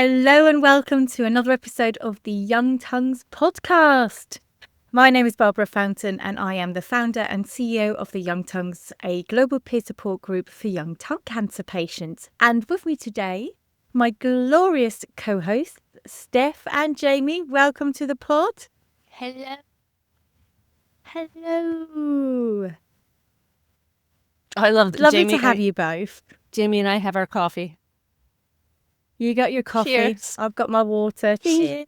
Hello and welcome to another episode of the Young Tongues podcast. My name is Barbara Fountain and I am the founder and CEO of the Young Tongues, a global peer support group for young tongue cancer patients. And with me today, my glorious co-hosts, Steph and Jamie. Welcome to the pod. Hello. Hello. I love that Lovely to have you both. Jamie and I have our coffee. You got your coffee. Cheers. I've got my water. Cheers.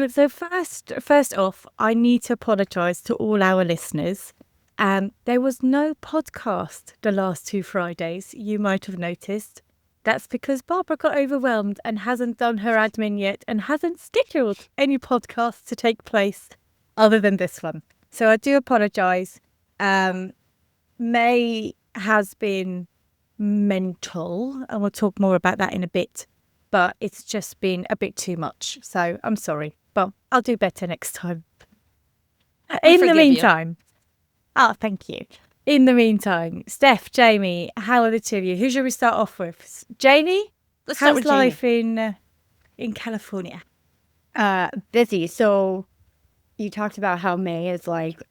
So first off, I need to apologise to all our listeners. There was no podcast the last 2 Fridays, you might have noticed. That's because Barbara got overwhelmed and hasn't done her admin yet and hasn't scheduled any podcasts to take place other than this one. So I do apologise. May has been mental, and we'll talk more about that in a bit. But it's just been a bit too much. So I'm sorry. But I'll do better next time. In the meantime. Oh, thank you. In the meantime, Steph, Jamie, how are the two of you? Who should we start off with? Jamie? Let's start How's with life in California? Busy. So you talked about how May is like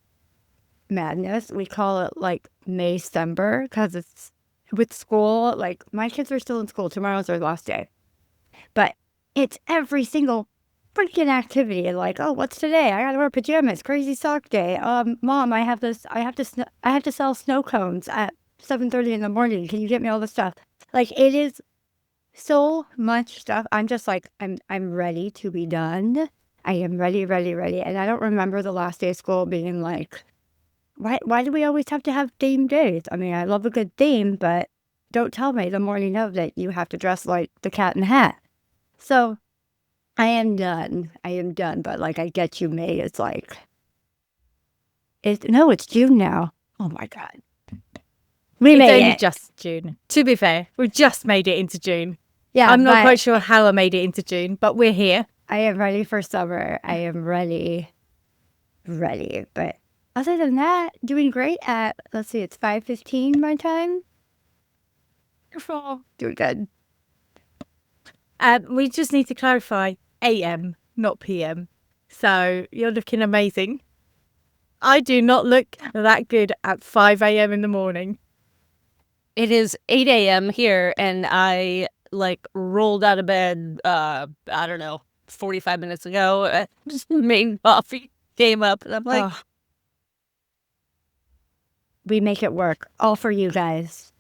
madness. We call it like May-cember because it's with school. Like my kids are still in school. Tomorrow's their last day. But it's every single freaking activity. Like, oh, what's today? I gotta wear pajamas. Crazy sock day. Mom, I have to sell snow cones at 7:30 in the morning. Can you get me all the stuff? Like, it is so much stuff. I'm just like, I'm ready to be done. I am ready. And I don't remember the last day of school being like, why do we always have to have theme days? I mean, I love a good theme, but don't tell me the morning of that you have to dress like the Cat in the Hat. So I am done. But like, I get you, May. It's like, it's June now. Oh my God. It's only just June. To be fair, we just made it into June. Yeah, I'm not quite sure how I made it into June, but we're here. I am ready for summer. I am ready. But other than that, doing great at, let's see, it's 5:15 my time. Doing good. We just need to clarify AM, not PM. So you're looking amazing. I do not look that good at 5 a.m. in the morning. It is 8 a.m. here, and I rolled out of bed, I don't know, 45 minutes ago. Just made coffee, came up, and I'm like, oh. We make it work. All for you guys.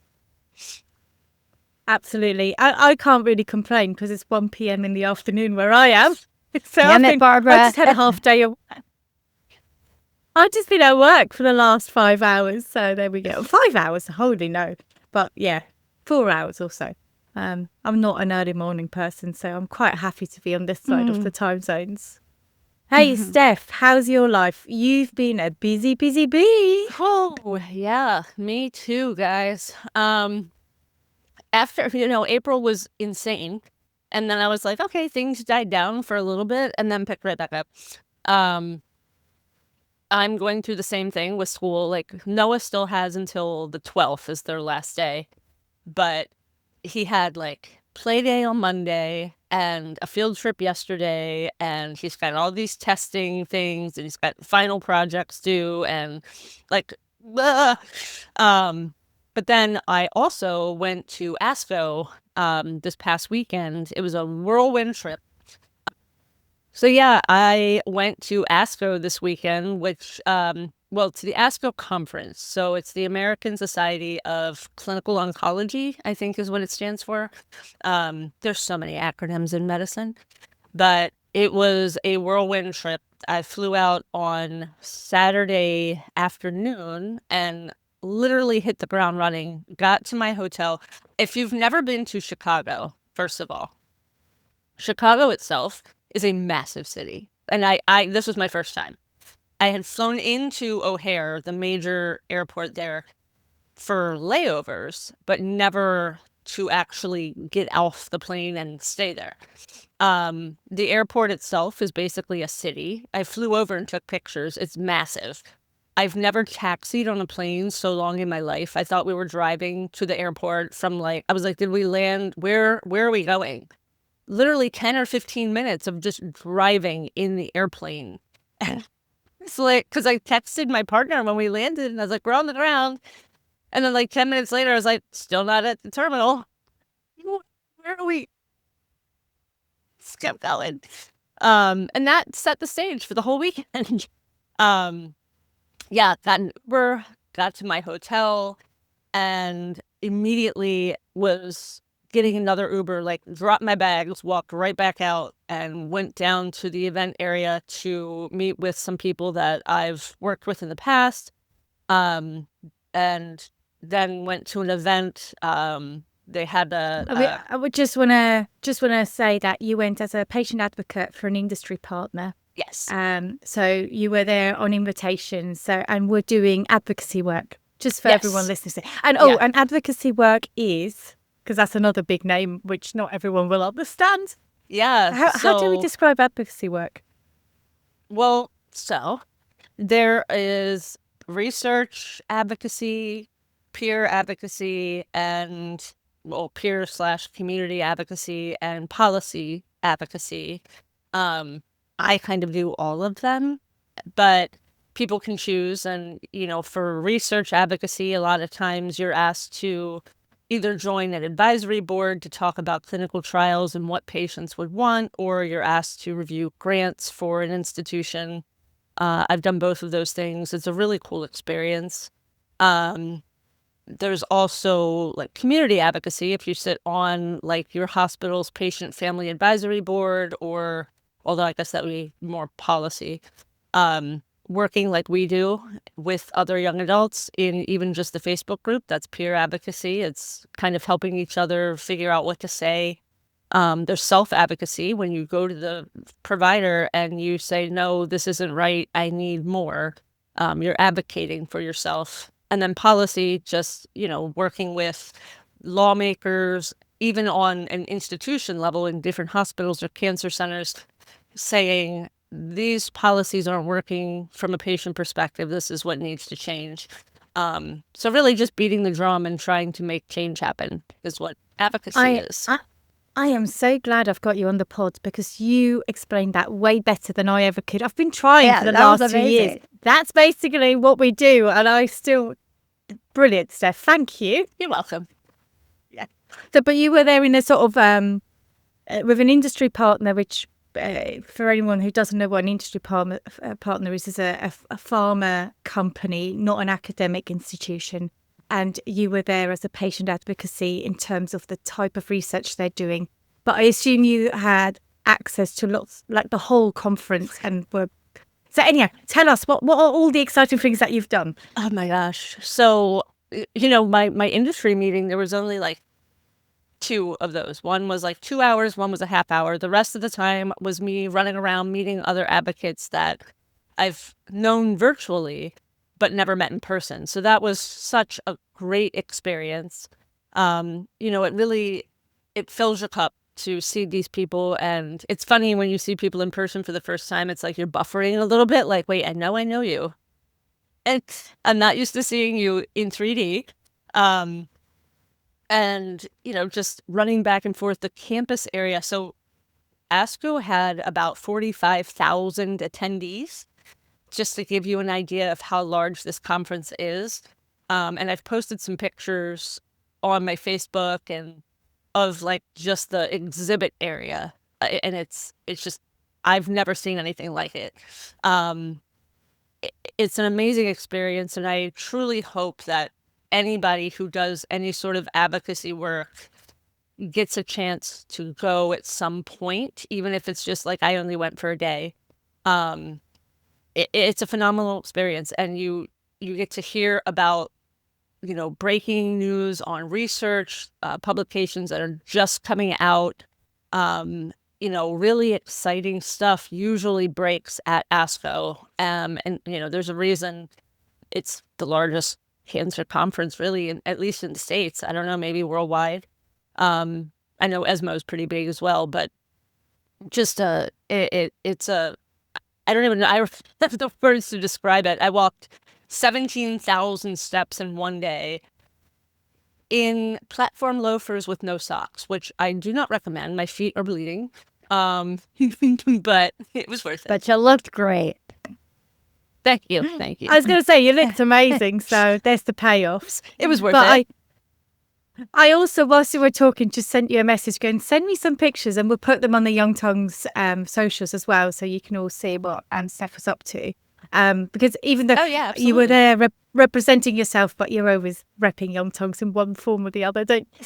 Absolutely. I can't really complain because it's 1 p.m. in the afternoon where I am. So Damn it, Barbara. I just had a half day of... I've just been at work for the last 5 hours. So there we go. 5 hours? Holy no. But yeah, 4 hours or so. I'm not an early morning person, so I'm quite happy to be on this side of the time zones. Hey, Steph, how's your life? You've been a busy bee. Oh, yeah, me too, guys. After, April was insane. And then I was like, okay, things died down for a little bit and then picked right back up. I'm going through the same thing with school. Like, Noah still has until the 12th is their last day. But he had play day on Monday and a field trip yesterday, and he's got all these testing things, and he's got final projects due, and but then I also went to ASCO this past weekend. It was a whirlwind trip. So yeah, I went to ASCO this weekend, which to the ASCO conference. So it's the American Society of Clinical Oncology, I think is what it stands for. There's so many acronyms in medicine, but it was a whirlwind trip. I flew out on Saturday afternoon and literally hit the ground running, got to my hotel. If you've never been to Chicago, first of all, Chicago itself is a massive city. And I this was my first time. I had flown into O'Hare, the major airport there, for layovers, but never to actually get off the plane and stay there. The airport itself is basically a city. I flew over and took pictures. It's massive. I've never taxied on a plane so long in my life. I thought we were driving to the airport from I was like, did we land? Where are we going? Literally 10 or 15 minutes of just driving in the airplane. It's like, because I texted my partner when we landed and I was like, we're on the ground. And then 10 minutes later, I was like, still not at the terminal. Where are we? Just kept going. And that set the stage for the whole weekend. Yeah, got an Uber, got to my hotel, and immediately was getting another Uber, dropped my bags, walked right back out, and went down to the event area to meet with some people that I've worked with in the past. And then went to an event. They had I would just wanna say that you went as a patient advocate for an industry partner. yes. So you were there on invitation. And we're doing advocacy work, just for Yes. everyone listening. And Yeah. and advocacy work is, because that's another big name which not everyone will understand. Yeah. How do we so- describe advocacy work? Well, so there is research advocacy, peer advocacy, and peer/community advocacy and policy advocacy. I kind of do all of them, but people can choose. And, for research advocacy, a lot of times you're asked to either join an advisory board to talk about clinical trials and what patients would want, or you're asked to review grants for an institution. I've done both of those things. It's a really cool experience. There's also community advocacy. If you sit on your hospital's patient family advisory board, or although I guess that would be more policy, working like we do with other young adults in even just the Facebook group, that's peer advocacy. It's kind of helping each other figure out what to say. There's self-advocacy when you go to the provider and you say, no, this isn't right, I need more. You're advocating for yourself. And then policy, just, working with lawmakers, even on an institution level in different hospitals or cancer centers, saying these policies aren't working from a patient perspective. This is what needs to change. So really just beating the drum and trying to make change happen is what advocacy is. I am so glad I've got you on the pod, because you explained that way better than I ever could. I've been trying for the that was last 2 years. amazing. That's basically what we do, and brilliant, Steph. Thank you. You're welcome. So, but you were there in a sort of with an industry partner, which for anyone who doesn't know what an industry partner is a pharma company, not an academic institution. And you were there as a patient advocacy in terms of the type of research they're doing. But I assume you had access to lots, the whole conference, and were. So anyhow, tell us what are all the exciting things that you've done? Oh my gosh. So, my industry meeting, there was only 2 of those. One was 2 hours, one was a half hour. The rest of the time was me running around meeting other advocates that I've known virtually but never met in person. So that was such a great experience. It fills your cup to see these people. And it's funny when you see people in person for the first time, it's like you're buffering a little bit, wait, I know you. And I'm not used to seeing you in 3D. And, just running back and forth the campus area. So ASCO had about 45,000 attendees, just to give you an idea of how large this conference is. And I've posted some pictures on my Facebook and of just the exhibit area. And it's just, I've never seen anything like it. It's an amazing experience. And I truly hope that anybody who does any sort of advocacy work gets a chance to go at some point, even if it's just I only went for a day. It's a phenomenal experience, and you get to hear about breaking news on research, publications that are just coming out. Really exciting stuff usually breaks at ASCO, and there's a reason it's the largest cancer conference, really, at least in the States. I don't know, maybe worldwide. I know ESMO is pretty big as well, but just it's a, I don't even know, I have the words to describe it. I walked 17,000 steps in one day in platform loafers with no socks, which I do not recommend. My feet are bleeding. But it was worth it. But you looked great. Thank you. Thank you. I was going to say, you looked amazing, so there's the payoffs. It was worth But it. I also, whilst you were talking, just sent you a message going, send me some pictures and we'll put them on the Young Tongues socials as well, so you can all see what Steph was up to. Because even though you were there representing yourself, but you're always repping Young Tongues in one form or the other, don't you?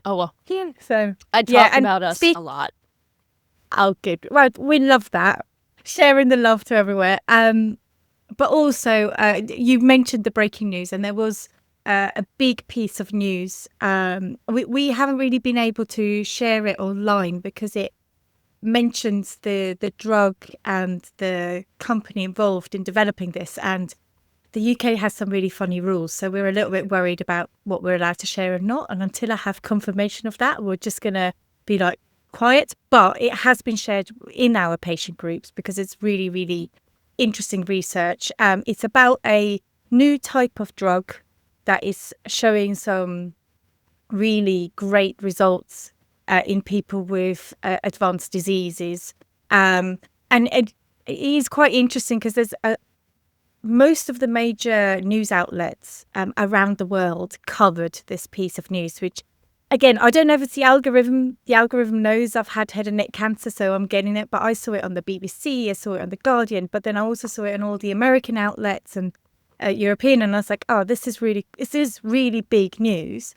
Oh, well. Yeah. So I talk about us a lot. Oh, good. Well, we love that. Sharing the love to everywhere. But also, you mentioned the breaking news, and there was a big piece of news. We haven't really been able to share it online because it mentions the drug and the company involved in developing this. And the UK has some really funny rules. So we're a little bit worried about what we're allowed to share and not. And until I have confirmation of that, we're just going to be like quiet. But it has been shared in our patient groups because it's really, really interesting research. It's about a new type of drug that is showing some really great results in people with advanced diseases. And it is quite interesting because there's most of the major news outlets around the world covered this piece of news, which, again, I don't know if it's the algorithm. The algorithm knows I've had head and neck cancer, so I'm getting it. But I saw it on the BBC, I saw it on The Guardian, but then I also saw it on all the American outlets and European, and I was like, oh, this is really big news.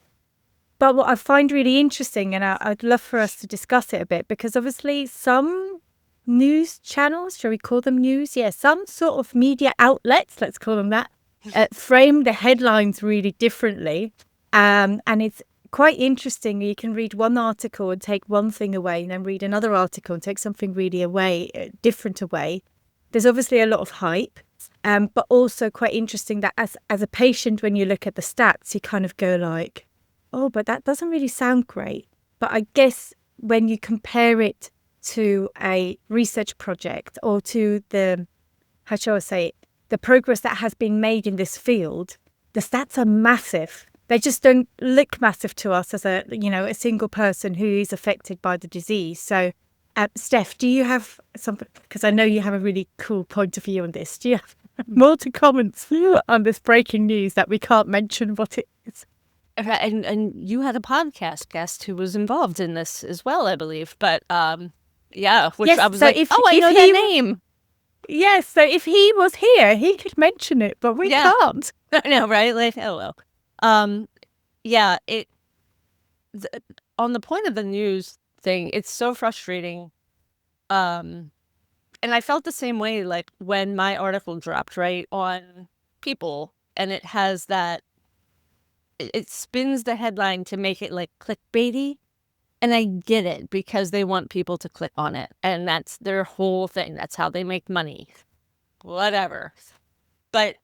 But what I find really interesting, and I'd love for us to discuss it a bit, because obviously some news channels, shall we call them news? Yeah, some sort of media outlets, let's call them that, frame the headlines really differently. And it's quite interesting. You can read one article and take one thing away, and then read another article and take something really different away. There's obviously a lot of hype, but also quite interesting that as a patient, when you look at the stats, you kind of go like, oh, but that doesn't really sound great. But I guess when you compare it to a research project or to the, how shall I say it, the progress that has been made in this field, the stats are massive. They just don't look massive to us as a single person who is affected by the disease. So, Steph, do you have something? Because I know you have a really cool point of view on this. Do you have more to comment on this breaking news that we can't mention what it is? And you had a podcast guest who was involved in this as well, I believe. But yeah, which yes, I was so like, I know that name. Yes, so if he was here, he could mention it, but we can't. I know, right? Like, oh well. Yeah. On the point of the news thing, it's so frustrating. And I felt the same way, like when my article dropped, right, on People, and it has that. It spins the headline to make it like clickbaity. And I get it because they want people to click on it. And that's their whole thing. That's how they make money. Whatever. But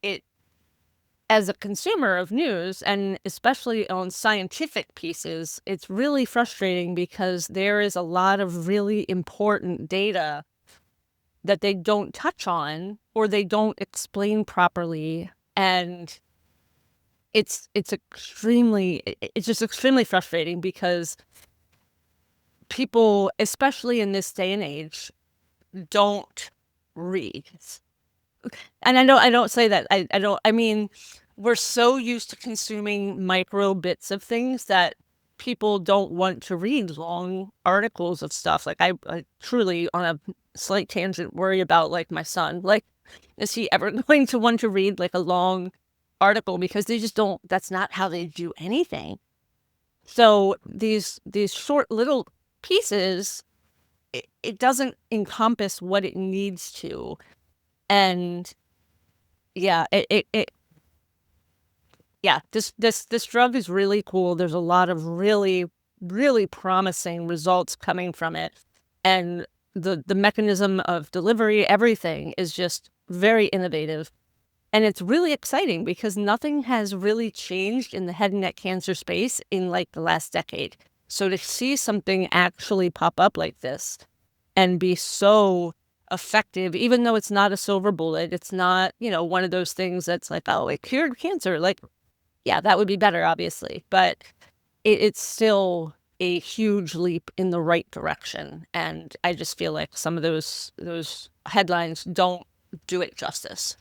as a consumer of news, and especially on scientific pieces, it's really frustrating because there is a lot of really important data that they don't touch on or they don't explain properly. And it's just extremely frustrating because people, especially in this day and age, don't read. And I don't say that. I mean, we're so used to consuming micro bits of things that people don't want to read long articles of stuff. Like I truly, on a slight tangent, worry about like my son. Like, is he ever going to want to read like a long article, because they just don't, that's not how they do anything. So these short little pieces, it doesn't encompass what it needs to. And yeah, this drug is really cool. There's a lot of really, really promising results coming from it. And the mechanism of delivery, everything is just very innovative. And it's really exciting because nothing has really changed in the head and neck cancer space in like the last decade. So to see something actually pop up like this and be so effective, even though it's not a silver bullet. It's not, one of those things that's like, oh, it cured cancer. Like, yeah, that would be better, obviously. But it's still a huge leap in the right direction. And I just feel like some of those headlines don't do it justice.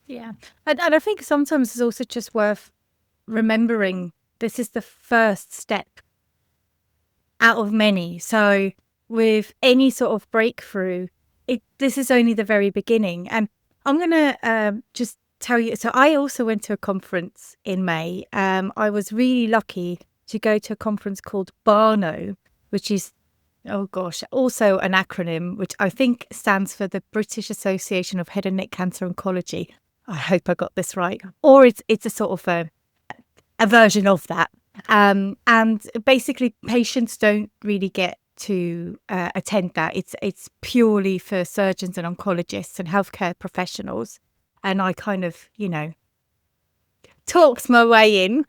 Yeah. And I think sometimes it's also just worth remembering this is the first step out of many. So with any sort of breakthrough, this is only the very beginning. And I'm going to just tell you, so I also went to a conference in May. I was really lucky to go to a conference called BARNO, which is, oh gosh, also an acronym, which I think stands for the British Association of Head and Neck Cancer Oncology. I hope I got this right. Or it's a sort of a version of that. And basically, patients don't really get to attend that. It's purely for surgeons and oncologists and healthcare professionals. And I kind of, talked my way in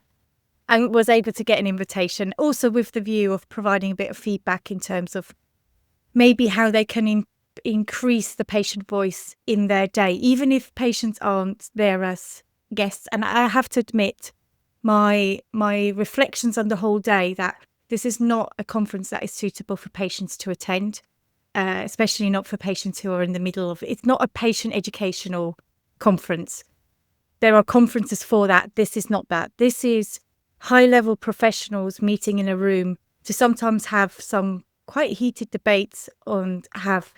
and was able to get an invitation, also with the view of providing a bit of feedback in terms of maybe how they can increase the patient voice in their day, even if patients aren't there as guests. And I have to admit, my reflections on the whole day, that this is not a conference that is suitable for patients to attend, especially not for patients who are in the middle of it. It's not a patient educational conference. There are conferences for that. This is not that. This is high-level professionals meeting in a room to sometimes have some quite heated debates and have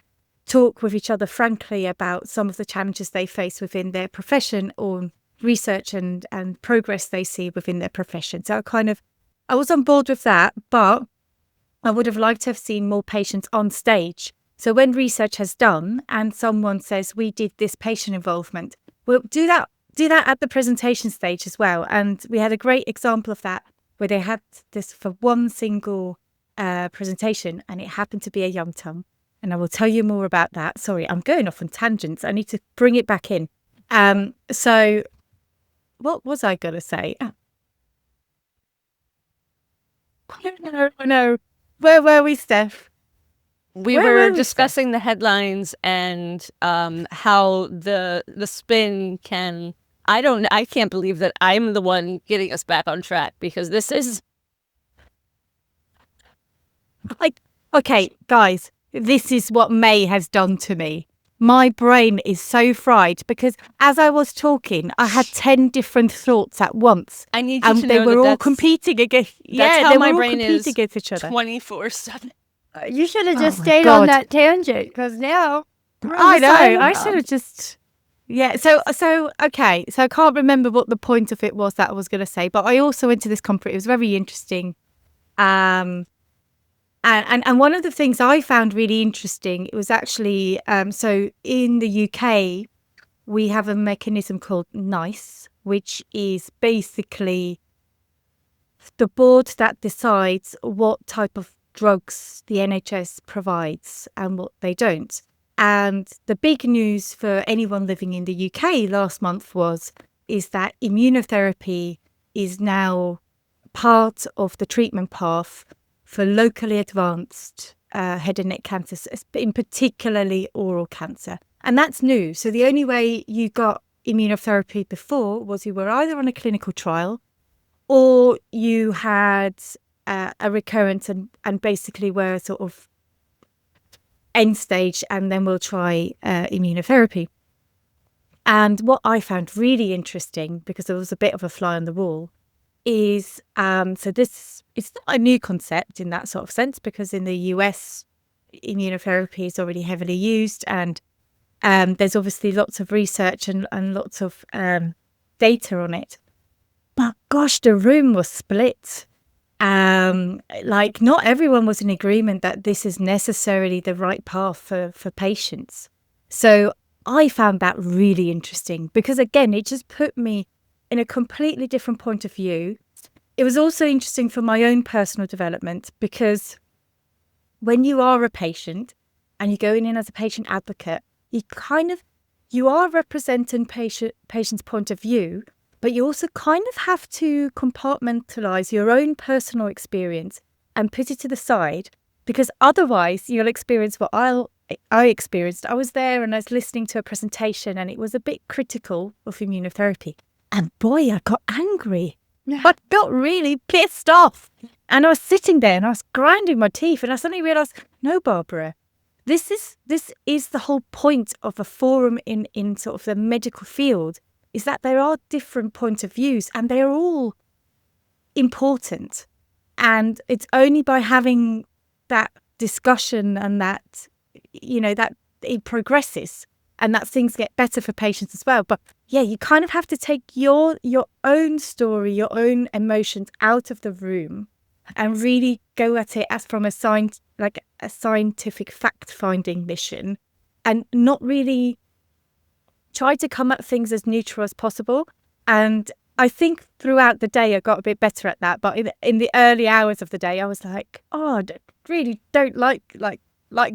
talk with each other frankly about some of the challenges they face within their profession or research and progress they see within their profession. So I was on board with that, but I would have liked to have seen more patients on stage. So when research has done and someone says, we did this patient involvement, we'll do that at the presentation stage as well. And we had a great example of that where they had this for one single presentation, and it happened to be a young tongue. And I will tell you more about that. Sorry, I'm going off on tangents. I need to bring it back in. So what was I going to say? No. Where were we, Steph? We were discussing the headlines and how the spin can. I can't believe that I'm the one getting us back on track, because this is. Okay, guys, this is what May has done to me. My brain is so fried because as I was talking, I had 10 different thoughts at once. I need you and to they know were that all that's, competing against. That's how they my were all brain competing is against each other. 24/7. You should have just my stayed God. on that tangent, because now I know. I should have just. Yeah. So okay. So I can't remember what the point of it was that I was going to say, but I also went to this conference. It was very interesting. And one of the things I found really interesting, it was actually, so in the UK, we have a mechanism called NICE, which is basically the board that decides what type of drugs the NHS provides and what they don't. And the big news for anyone living in the UK last month is that immunotherapy is now part of the treatment path for locally advanced head and neck cancers, in particularly oral cancer. And that's new. So the only way you got immunotherapy before was you were either on a clinical trial or you had a recurrence and basically were sort of end stage, and then we'll try immunotherapy. And what I found really interesting, because there was a bit of a fly on the wall, is so this it's not a new concept in that sort of sense, because in the US immunotherapy is already heavily used, and there's obviously lots of research and lots of data on it. But gosh, the room was split. Like not everyone was in agreement that this is necessarily the right path for patients. So I found that really interesting, because again, it just put me in a completely different point of view. It was also interesting for my own personal development, because when you are a patient and you're going in as a patient advocate, you are representing patient's point of view, but you also kind of have to compartmentalize your own personal experience and put it to the side, because otherwise you'll experience what I'll I experienced. I was there and I was listening to a presentation and it was a bit critical of immunotherapy. And boy, I got angry. I got really pissed off. And I was sitting there and I was grinding my teeth and I suddenly realised, no, Barbara, this is the whole point of a forum in sort of the medical field, is that there are different points of views and they're all important. And it's only by having that discussion and that, that it progresses and that things get better for patients as well. But yeah, you kind of have to take your own story, your own emotions out of the room and really go at it as from a scientific fact-finding mission, and not really try to come at things as neutral as possible. And I think throughout the day I got a bit better at that, but in the early hours of the day I was like, oh, I really don't like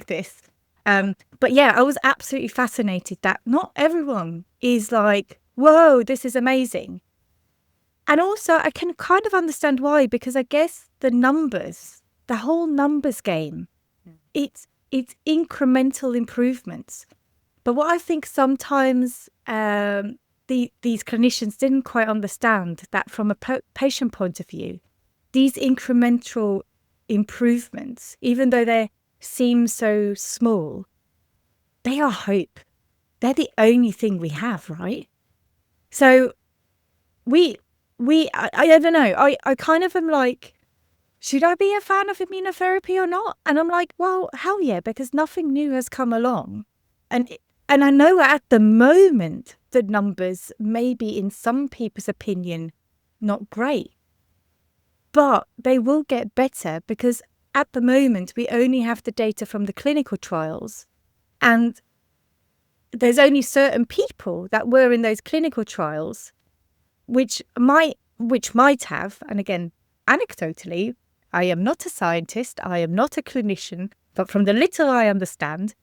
this. But yeah, I was absolutely fascinated that not everyone is like, whoa, this is amazing. And also I can kind of understand why, because I guess the whole numbers game, it's incremental improvements. But what I think sometimes these clinicians didn't quite understand, that from a patient point of view, these incremental improvements, even though they seem so small, they are hope. They're the only thing we have, right? So I don't know. I kind of am like, should I be a fan of immunotherapy or not? And I'm like, well, hell yeah, because nothing new has come along. And I know at the moment the numbers may be, in some people's opinion, not great. But they will get better, because at the moment we only have the data from the clinical trials. And there's only certain people that were in those clinical trials which might have, and again, anecdotally, I am not a scientist, I am not a clinician, but from the little I understand,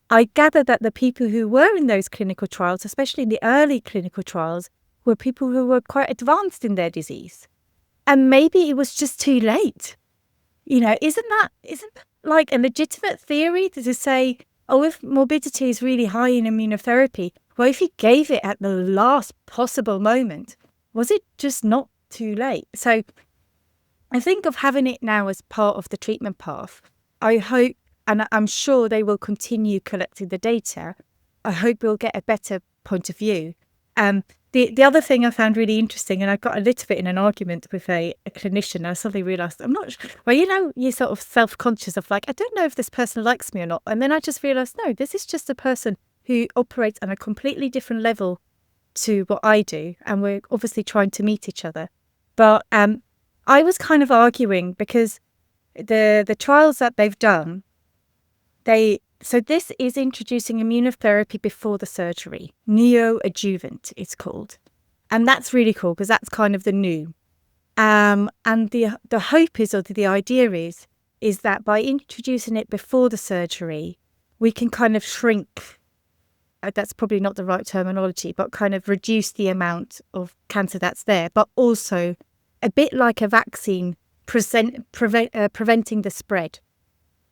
I gather that the people who were in those clinical trials, especially in the early clinical trials, were people who were quite advanced in their disease. And maybe it was just too late. Isn't that like a legitimate theory to say, oh, if morbidity is really high in immunotherapy, well, if you gave it at the last possible moment, was it just not too late? So I think of having it now as part of the treatment path. I hope, and I'm sure they will continue collecting the data, I hope we'll get a better point of view. The other thing I found really interesting, and I got a little bit in an argument with a clinician, I suddenly realised I'm not sure. Well, you're sort of self-conscious of like, I don't know if this person likes me or not. And then I just realised, no, this is just a person who operates on a completely different level to what I do. And we're obviously trying to meet each other. But I was kind of arguing because the trials that they've done, so this is introducing immunotherapy before the surgery. Neoadjuvant, it's called. And that's really cool because that's kind of the new. And the hope is, or the idea is that by introducing it before the surgery, we can kind of shrink, that's probably not the right terminology, but kind of reduce the amount of cancer that's there, but also a bit like a vaccine preventing the spread.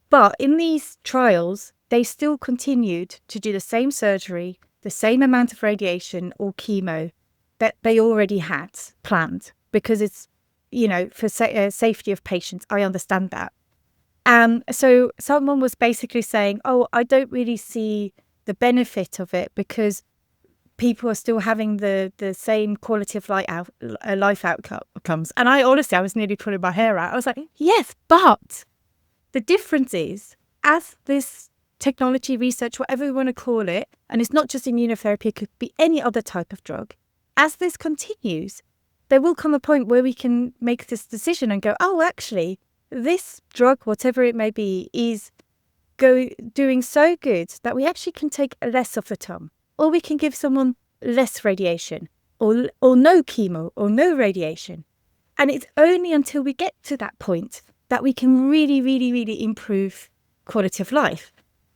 But in these trials, they still continued to do the same surgery, the same amount of radiation or chemo that they already had planned, because it's, for safety of patients. I understand that. So someone was basically saying, oh, I don't really see the benefit of it because people are still having the same quality of life outcomes. And I was nearly pulling my hair out. I was like, yes, but the difference is, as this technology research, whatever we want to call it, and it's not just immunotherapy, it could be any other type of drug, as this continues, there will come a point where we can make this decision and go, oh, actually, this drug, whatever it may be, is doing so good that we actually can take less of the time, or we can give someone less radiation, or no chemo, or no radiation. And it's only until we get to that point that we can really, really, really improve quality of life.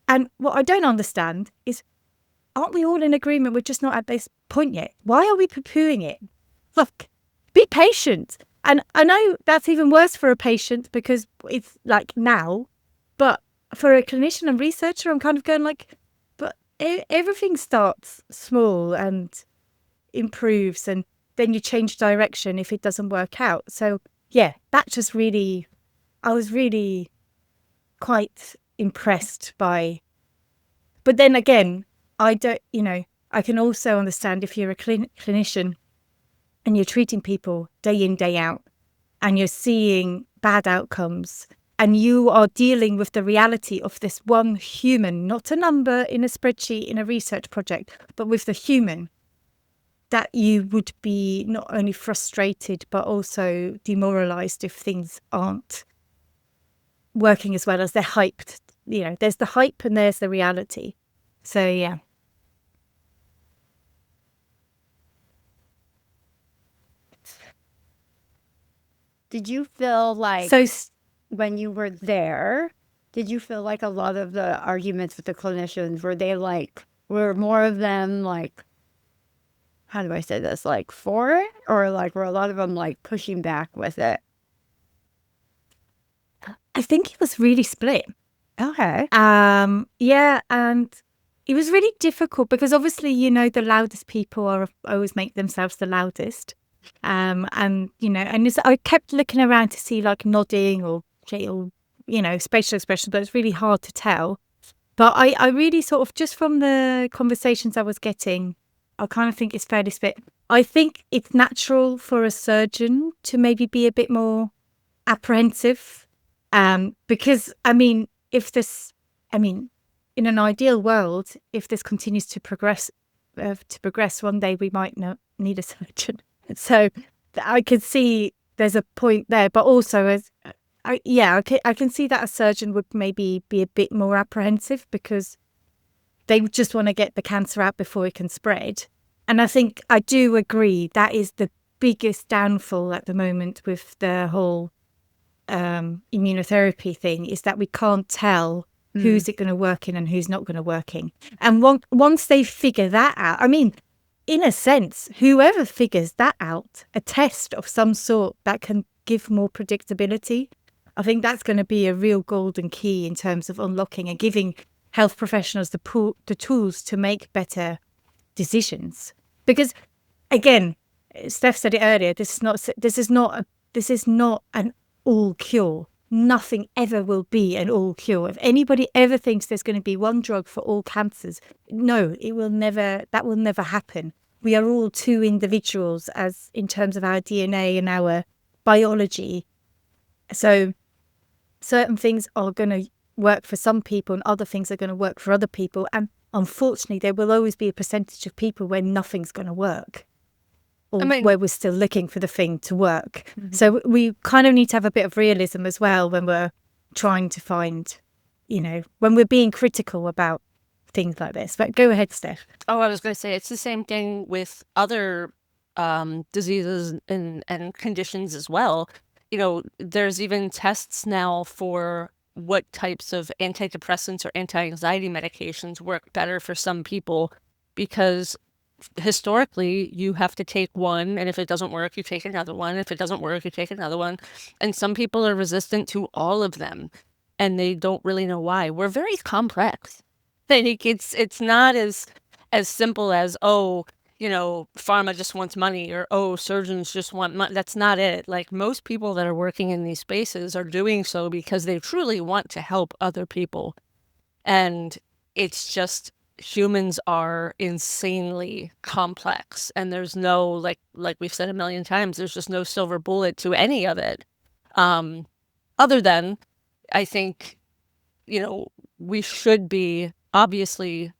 And what I don't understand is, aren't we all in agreement we're just not at this point yet? Why are we poo-pooing it? Look, be patient. And I know that's even worse for a patient because it's like now, but for a clinician and researcher, I'm kind of going like, but everything starts small and improves, and then you change direction if it doesn't work out. So yeah, that just really, I was really quite impressed by. But then again, I don't, I can also understand if you're a clinician and you're treating people day in, day out, and you're seeing bad outcomes, and you are dealing with the reality of this one human, not a number in a spreadsheet in a research project, but with the human, that you would be not only frustrated, but also demoralized if things aren't working as well as they're hyped. There's the hype and there's the reality. So, yeah. Did you feel like when you were there, did you feel like a lot of the arguments with the clinicians, were more of them like, how do I say this, like for it? Or like were a lot of them like pushing back with it? I think it was really split. Okay. Yeah, and it was really difficult because obviously, the loudest people always make themselves the loudest. And I kept looking around to see like nodding or facial expressions, but it's really hard to tell. But I really sort of, just from the conversations I was getting, I kind of think it's fairly split. I think it's natural for a surgeon to maybe be a bit more apprehensive, because in an ideal world, if this continues to progress, one day we might not need a surgeon. So I could see there's a point there, but also I can see that a surgeon would maybe be a bit more apprehensive because they just want to get the cancer out before it can spread. And I think I do agree that is the biggest downfall at the moment with the whole immunotherapy thing, is that we can't tell who's it going to work in and who's not going to work in. And once they figure that out, in a sense, whoever figures that out, a test of some sort that can give more predictability, I think that's going to be a real golden key in terms of unlocking and giving health professionals the tools to make better decisions. Because again, Steph said it earlier, this is not an all cure. Nothing ever will be an all cure. If anybody ever thinks there's going to be one drug for all cancers, no, that will never happen. We are all two individuals as in terms of our DNA and our biology. So certain things are going to work for some people and other things are going to work for other people. And unfortunately, there will always be a percentage of people where nothing's going to work, or where we're still looking for the thing to work. Mm-hmm. So we kind of need to have a bit of realism as well when we're trying to find, when we're being critical about things like this. But go ahead, Steph. Oh, I was going to say, it's the same thing with other diseases and conditions as well. There's even tests now for what types of antidepressants or anti-anxiety medications work better for some people, because historically you have to take one, and if it doesn't work, you take another one. If it doesn't work, you take another one. And some people are resistant to all of them, and they don't really know why. We're very complex. I think it's not as simple as, pharma just wants money, or surgeons just want money. That's not it. Like, most people that are working in these spaces are doing so because they truly want to help other people. And it's just, humans are insanely complex, and there's no, like we've said a million times, there's just no silver bullet to any of it. Other than, I think, we should be obviously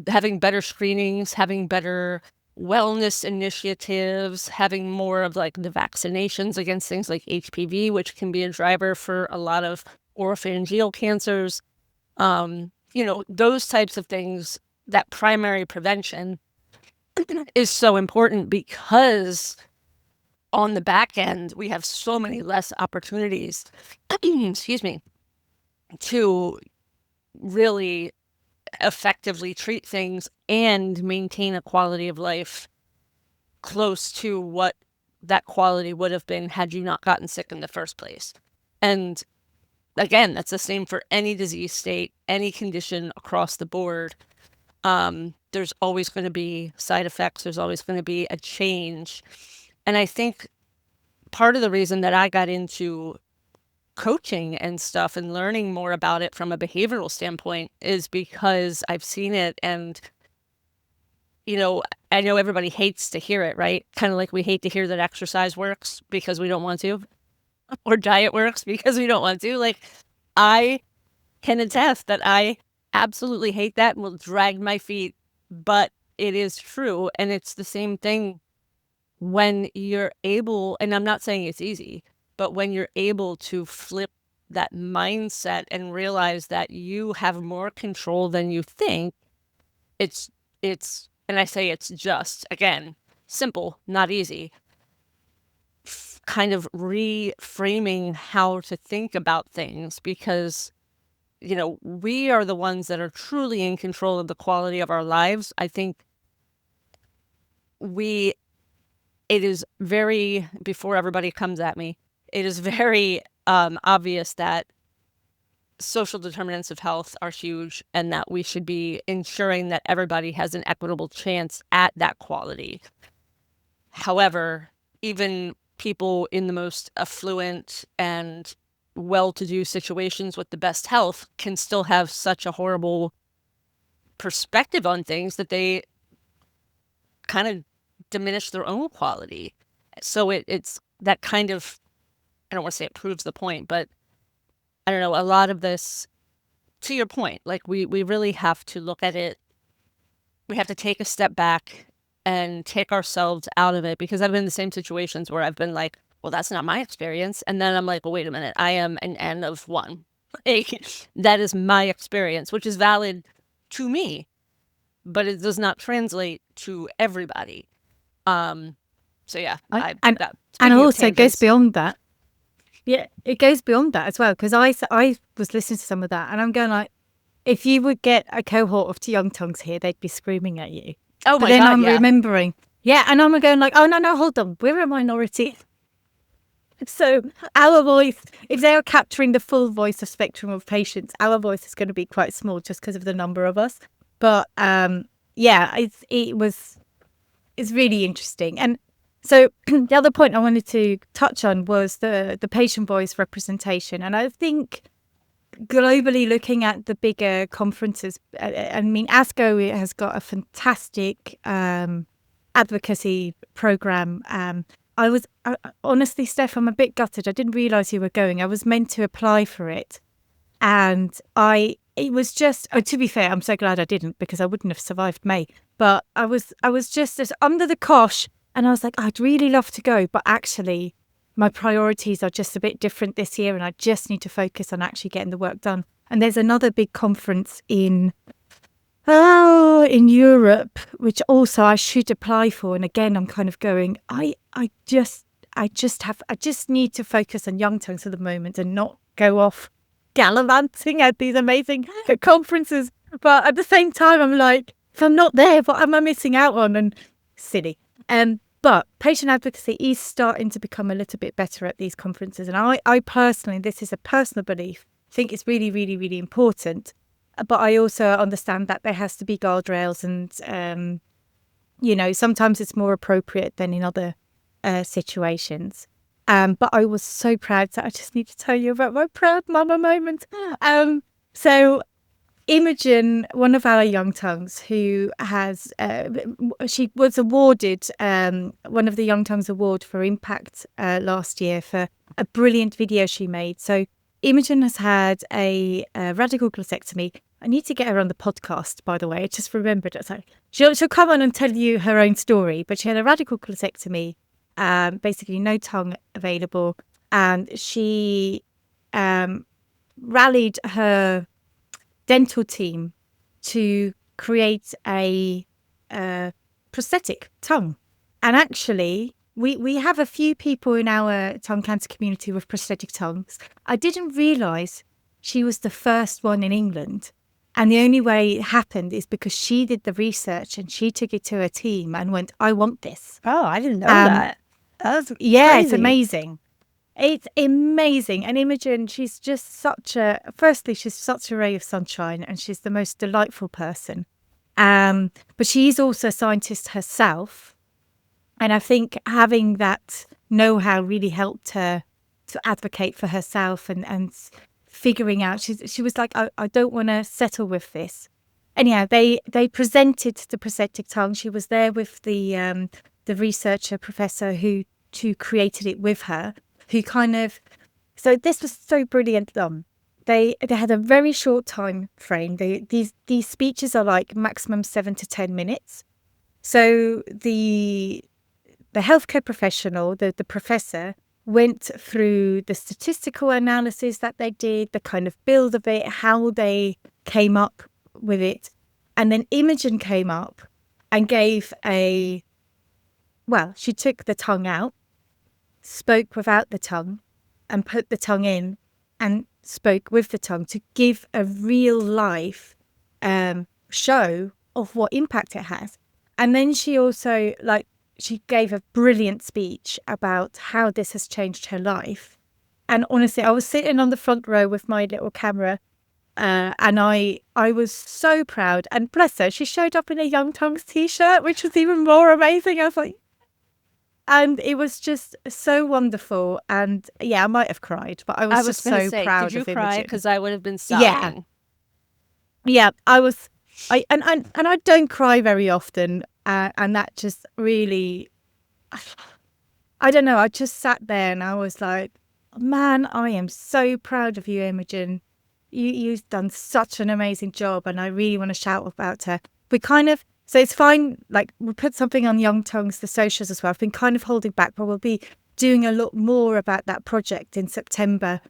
having better screenings, having better wellness initiatives, having more of like the vaccinations against things like HPV, which can be a driver for a lot of oropharyngeal cancers. Those types of things, that primary prevention is so important, because on the back end, we have so many less opportunities, excuse me, to really effectively treat things and maintain a quality of life close to what that quality would have been had you not gotten sick in the first place. And again, that's the same for any disease state, any condition across the board. There's always going to be side effects. There's always going to be a change. And I think part of the reason that I got into coaching and stuff and learning more about it from a behavioral standpoint is because I've seen it. And, I know everybody hates to hear it, right? Kind of like we hate to hear that exercise works because we don't want to, or diet works because we don't want to. Like, I can attest that I absolutely hate that and will drag my feet, but it is true. And it's the same thing when you're able, and I'm not saying it's easy, but when you're able to flip that mindset and realize that you have more control than you think, it's, and I say it's just, again, simple, not easy, kind of reframing how to think about things, because we are the ones that are truly in control of the quality of our lives. I think it is very, before everybody comes at me, it is very obvious that social determinants of health are huge and that we should be ensuring that everybody has an equitable chance at that quality. However, even people in the most affluent and well-to-do situations with the best health can still have such a horrible perspective on things that they kind of diminish their own quality. So it's that kind of, I don't want to say it proves the point, but I don't know, a lot of this, to your point, like we really have to look at it. We have to take a step back and take ourselves out of it, because I've been in the same situations where I've been like, well, that's not my experience. And then I'm like, well, wait a minute, I am an N of one. Like, that is my experience, which is valid to me, but it does not translate to everybody. So yeah, and also it goes beyond that. Yeah, it goes beyond that as well, because I was listening to some of that and I'm going like, if you would get a cohort of young tongues here, they'd be screaming at you. Oh my God, I'm remembering. Yeah, and I'm going like, oh no, hold on, we're a minority. So our voice, if they are capturing the full voice of spectrum of patients, our voice is going to be quite small just because of the number of us. But yeah, it's really interesting. And so the other point I wanted to touch on was the patient voice representation. And I think globally, looking at the bigger conferences, I mean, ASCO has got a fantastic advocacy program. Honestly, Steph, I'm a bit gutted. I didn't realise you were going. I was meant to apply for it. And it was just, to be fair, I'm so glad I didn't, because I wouldn't have survived May. But I was just as under the cosh, and I was like, I'd really love to go, but actually my priorities are just a bit different this year, and I just need to focus on actually getting the work done. And there's another big conference in Europe, which also I should apply for. And again, I'm kind of going, I just need to focus on young tongues at the moment and not go off gallivanting at these amazing conferences. But at the same time, I'm like, if I'm not there, what am I missing out on? And silly. But patient advocacy is starting to become a little bit better at these conferences. And I personally, this is a personal belief, think it's really, really, really important. But I also understand that there has to be guardrails, and, sometimes it's more appropriate than in other situations. But I was so proud. So I just need to tell you about my proud mama moment. So Imogen, one of our young tongues, who has, she was awarded one of the Young Tongues Award for Impact last year for a brilliant video she made. So Imogen has had a radical glucectomy. I need to get her on the podcast, by the way. I just remembered it. So she'll come on and tell you her own story. But she had a radical glucectomy, basically no tongue available. And she rallied her dental team to create a prosthetic tongue. And actually, we have a few people in our tongue cancer community with prosthetic tongues. I didn't realise she was the first one in England. And the only way it happened is because she did the research and she took it to her team and went, I want this. Oh, I didn't know that. That was yeah, crazy. It's amazing. It's amazing. And Imogen, she's such a ray of sunshine, and she's the most delightful person. But she's also a scientist herself. And I think having that know-how really helped her to advocate for herself and figuring out, she was like, I don't want to settle with this. Anyhow, they presented the prosthetic tongue. She was there with the researcher professor who created it with her, who so this was so brilliant. They had a very short time frame. These speeches are like maximum 7 to 10 minutes. So the healthcare professional, the professor, went through the statistical analysis that they did, the kind of build of it, how they came up with it. And then Imogen came up and gave she took the tongue out, spoke without the tongue, and put the tongue in and spoke with the tongue to give a real life show of what impact it has. And then she also she gave a brilliant speech about how this has changed her life. And honestly, I was sitting on the front row with my little camera, and I was so proud. And bless her, she showed up in a Young Tongues t-shirt, which was even more amazing. I was like, and it was just so wonderful. And yeah, I might have cried, but I was just so proud of Imogen. Did you cry? Because I would have been sobbing. Yeah, I was. And I don't cry very often, and that just really, I don't know. I just sat there and I was like, man, I am so proud of you, Imogen. You've done such an amazing job, and I really want to shout about her. So it's fine. Like, we'll put something on Young Tongues, the socials as well. I've been kind of holding back, but we'll be doing a lot more about that project in September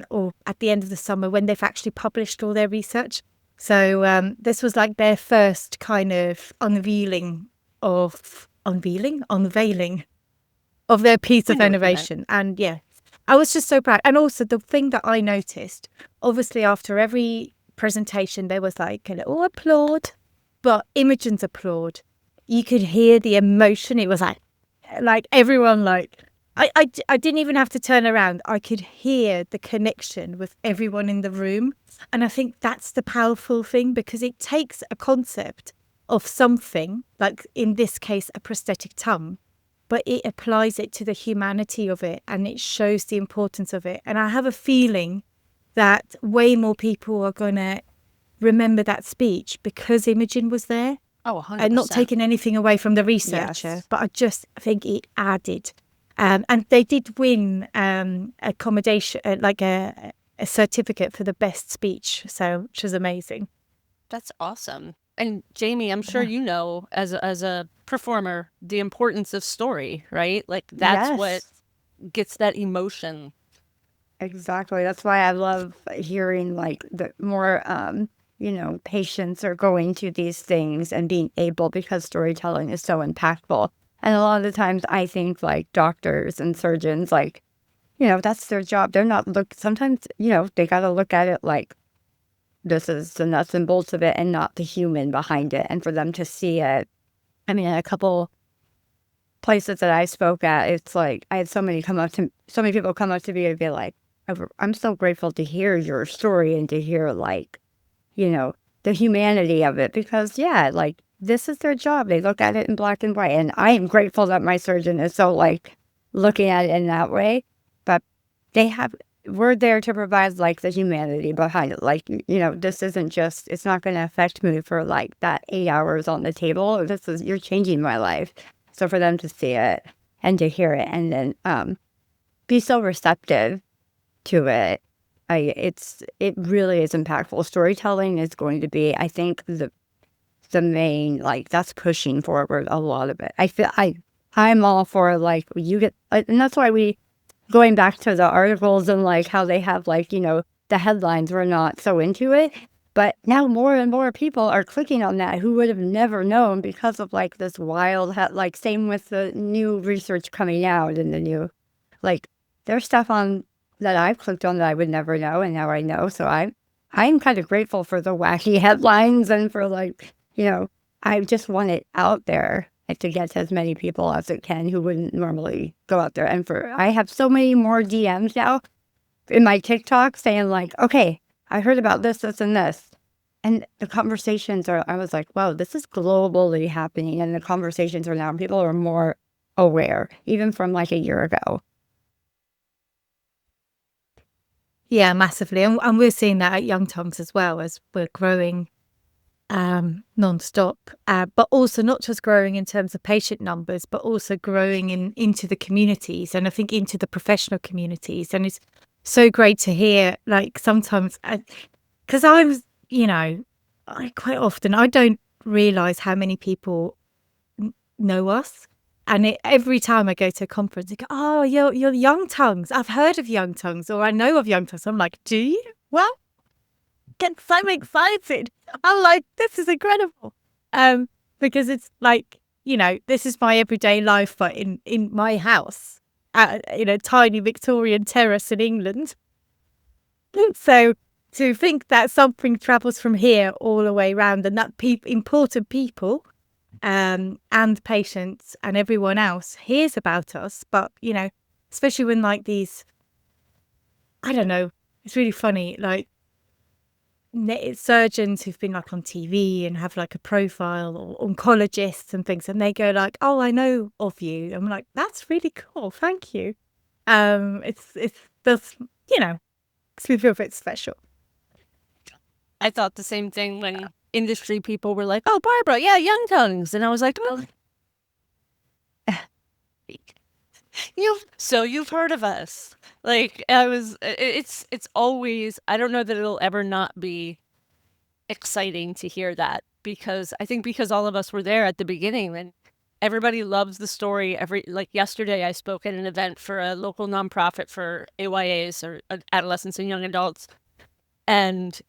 or at the end of the summer when they've actually published all their research. So this was like their first kind of unveiling of their piece of innovation. And yeah, I was just so proud. And also the thing that I noticed, obviously after every presentation, there was like a little applaud, but Imogen's applaud, you could hear the emotion. It was like everyone, I didn't even have to turn around. I could hear the connection with everyone in the room. And I think that's the powerful thing, because it takes a concept of something, like in this case, a prosthetic tongue, but it applies it to the humanity of it, and it shows the importance of it. And I have a feeling that way more people are going to remember that speech because Imogen was there. Oh, 100%. And not taking anything away from the researcher, Yes. but I just think it added. And they did win accommodation, like a certificate for the best speech, which was amazing. That's awesome. And Jamie, I'm sure you know, as a performer, the importance of story, right? Like that's Yes. what gets that emotion. Exactly. That's why I love hearing like the more, patients are going to these things and being able, because storytelling is so impactful. And a lot of the times I think like doctors and surgeons, like, that's their job. They're not sometimes, they got to look at it like this is the nuts and bolts of it and not the human behind it. And for them to see it, I mean, a couple places that I spoke at, it's like I had so many people come up to me and be like, I'm so grateful to hear your story and to hear like, the humanity of it, because like this is their job. They look at it in black and white. And I am grateful that my surgeon is so like looking at it in that way. But we're there to provide like the humanity behind it. Like, this isn't just, it's not going to affect me for like that 8 hours on the table. You're changing my life. So for them to see it and to hear it and then be so receptive to it, it really is impactful. Storytelling is going to be, I think, the main, like, that's pushing forward a lot of it. I feel I'm all for like and that's why going back to the articles and like how they have like, the headlines, we're not so into it, but now more and more people are clicking on that who would have never known because of like this wild, like same with the new research coming out and the new, like there's stuff on that I've clicked on that I would never know, and now I know. So I'm kind of grateful for the wacky headlines and for like, I just want it out there and to get to as many people as it can who wouldn't normally go out there. And I have so many more DMs now in my TikTok saying like, okay, I heard about this, this, and this. And the conversations I was like, wow, this is globally happening. And the conversations are now, people are more aware, even from like a year ago. Yeah, massively. And we're seeing that at Young Tongues as well, as we're growing non-stop, but also not just growing in terms of patient numbers, but also growing into the communities, and I think into the professional communities. And it's so great to hear, like, sometimes, because I was, I quite often, I don't realise how many people know us. And every time I go to a conference, they go, oh, you're Young Tongues. I've heard of Young Tongues, or I know of Young Tongues. I'm like, do you? Well, get so excited. I'm like, this is incredible. Because it's like, this is my everyday life, but in my house, in a tiny Victorian terrace in England. So to think that something travels from here all the way around, and that important people and patients and everyone else hears about us, but, especially when like these, I don't know, it's really funny, like, surgeons who've been like on TV and have like a profile, or oncologists and things, and they go like, oh, I know of you. I'm like, that's really cool, thank you. It's just, makes me feel a bit special. I thought the same thing when industry people were like, oh, Barbara, yeah, Young Tongues. And I was like, well, you've heard of us. Like, it's always, I don't know that it'll ever not be exciting to hear that, because all of us were there at the beginning, and everybody loves the story. Like yesterday, I spoke at an event for a local nonprofit for AYAs, or adolescents and young adults. And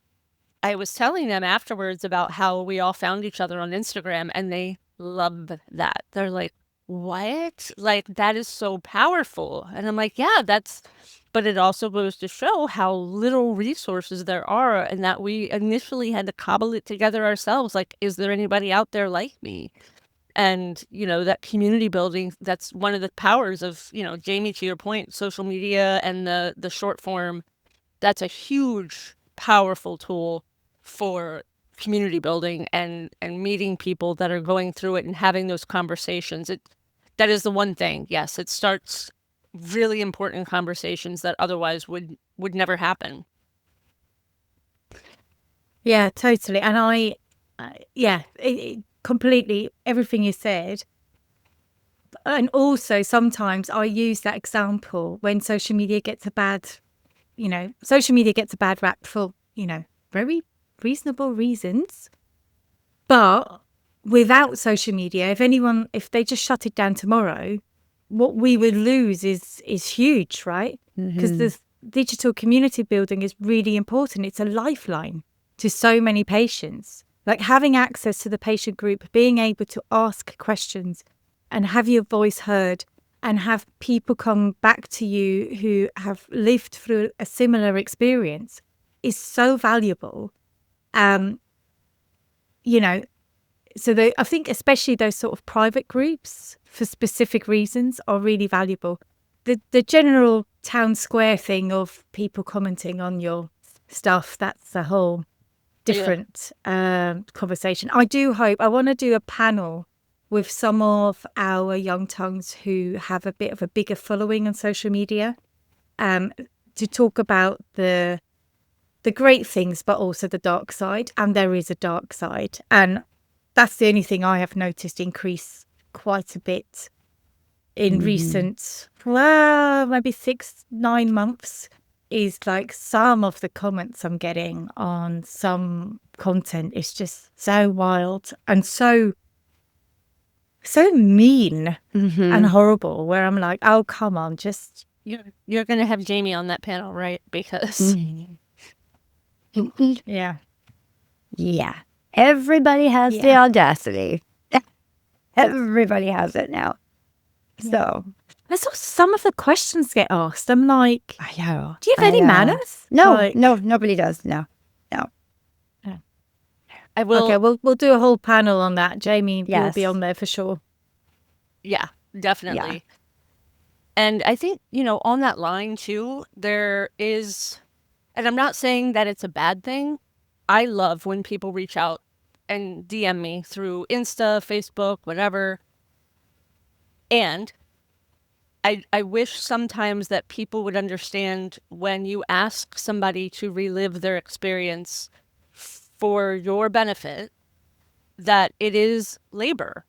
I was telling them afterwards about how we all found each other on Instagram, and they love that. They're like, what? Like, that is so powerful. And I'm like, yeah, but it also goes to show how little resources there are, and that we initially had to cobble it together ourselves. Like, is there anybody out there like me? And, that community building, that's one of the powers of, Jamie, to your point, social media and the short form. That's a huge, powerful tool for community building and meeting people that are going through it and having those conversations. That is the one thing. Yes, it starts really important conversations that otherwise would never happen. Yeah, totally. And completely, everything you said. And also sometimes I use that example when social media gets a bad rap for, very reasonable reasons. But without social media, if they just shut it down tomorrow, what we would lose is huge, right? Because this digital community building is really important. It's a lifeline to so many patients. Like, having access to the patient group, being able to ask questions and have your voice heard, and have people come back to you who have lived through a similar experience, is so valuable. So I think especially those sort of private groups for specific reasons are really valuable. The general town square thing of people commenting on your stuff, that's a whole different conversation. I want to do a panel with some of our Young Tongues who have a bit of a bigger following on social media, to talk about the great things, but also the dark side. And there is a dark side. And that's the only thing I have noticed increase quite a bit in recent, maybe 6-9 months, is like some of the comments I'm getting on some content is just so wild and so mean and horrible, where I'm like, oh, come on, just... You're going to have Jamie on that panel, right? Because... Yeah. Everybody has the audacity. Everybody has it now. So... I saw some of the questions get asked. I'm like, do you have any manners? No, nobody does. No. I will. Okay, we'll do a whole panel on that. Jamie will be on there for sure. Yeah, definitely. And I think, on that line too, there is, and I'm not saying that it's a bad thing. I love when people reach out and DM me through Insta, Facebook, whatever. And I wish sometimes that people would understand when you ask somebody to relive their experience for your benefit, that it is labor.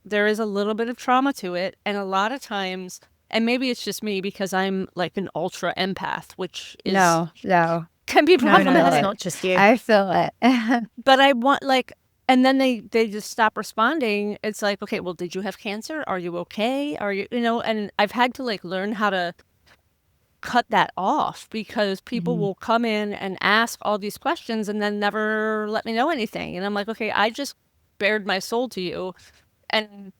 There is a little bit of trauma to it. And a lot of times, and maybe it's just me because I'm like an ultra empath, which is No. can be No, problematic. that's not just you. I feel it. But I want and then they just stop responding. It's like, okay, well, did you have cancer? Are you okay? Are you, and I've had to learn how to cut that off, because people will come in and ask all these questions and then never let me know anything. And I'm like, okay, I just bared my soul to you, and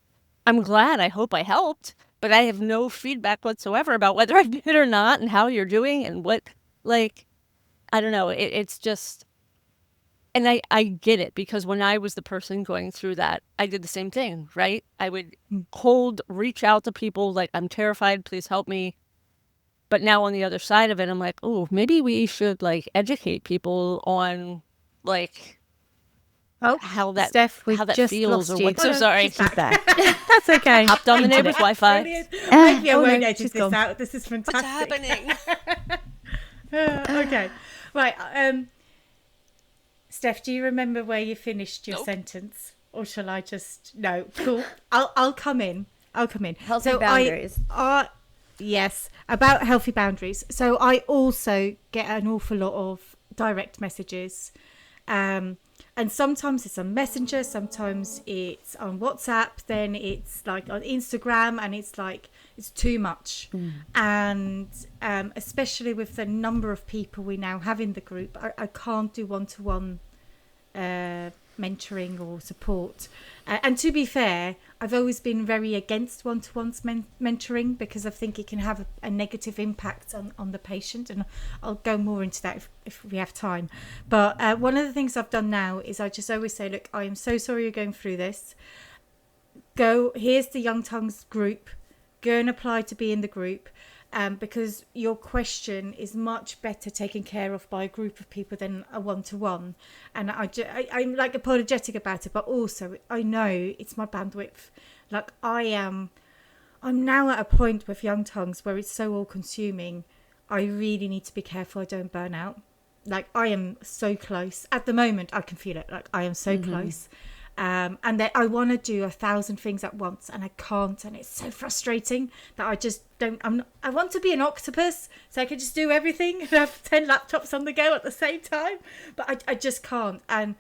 I'm glad, I hope I helped, but I have no feedback whatsoever about whether I did or not and how you're doing and what, I don't know. It's just, and I get it, because when I was the person going through that, I did the same thing, right? I would reach out to people like, I'm terrified, please help me. But now on the other side of it, I'm like, oh, maybe we should educate people on how that Steph, we've how that just feels, lost or you. what. So sorry. She's back. That's okay. Hopped on the neighbor's Wi-Fi. Brilliant. Maybe I Oh, won't no, edit she's this gone. out. This is fantastic. What's happening? Okay. Right. Steph, do you remember where you finished your Nope. sentence? Or shall I just... No, cool. I'll come in. Healthy boundaries. Yes, about healthy boundaries. So I also get an awful lot of direct messages. And sometimes it's on Messenger, sometimes it's on WhatsApp, then it's on Instagram, and it's too much. And especially with the number of people we now have in the group, I can't do one-to-one mentoring or support. And to be fair, I've always been very against one-to-one mentoring, because I think it can have a negative impact on the patient, and I'll go more into that if we have time. But one of the things I've done now is I just always say, look, I am so sorry you're going through this. Here's the Young Tongues group, go and apply to be in the group. Because your question is much better taken care of by a group of people than a one-to-one. And I'm apologetic about it, but also I know it's my bandwidth. I'm now at a point with Young Tongues where it's so all-consuming. I really need to be careful I don't burn out. I am so close. At the moment, I can feel it. I am so close. And that I want to do 1,000 things at once, and I can't, and it's so frustrating that I just don't. I want to be an octopus, so I can just do everything and have 10 laptops on the go at the same time, but I just can't. And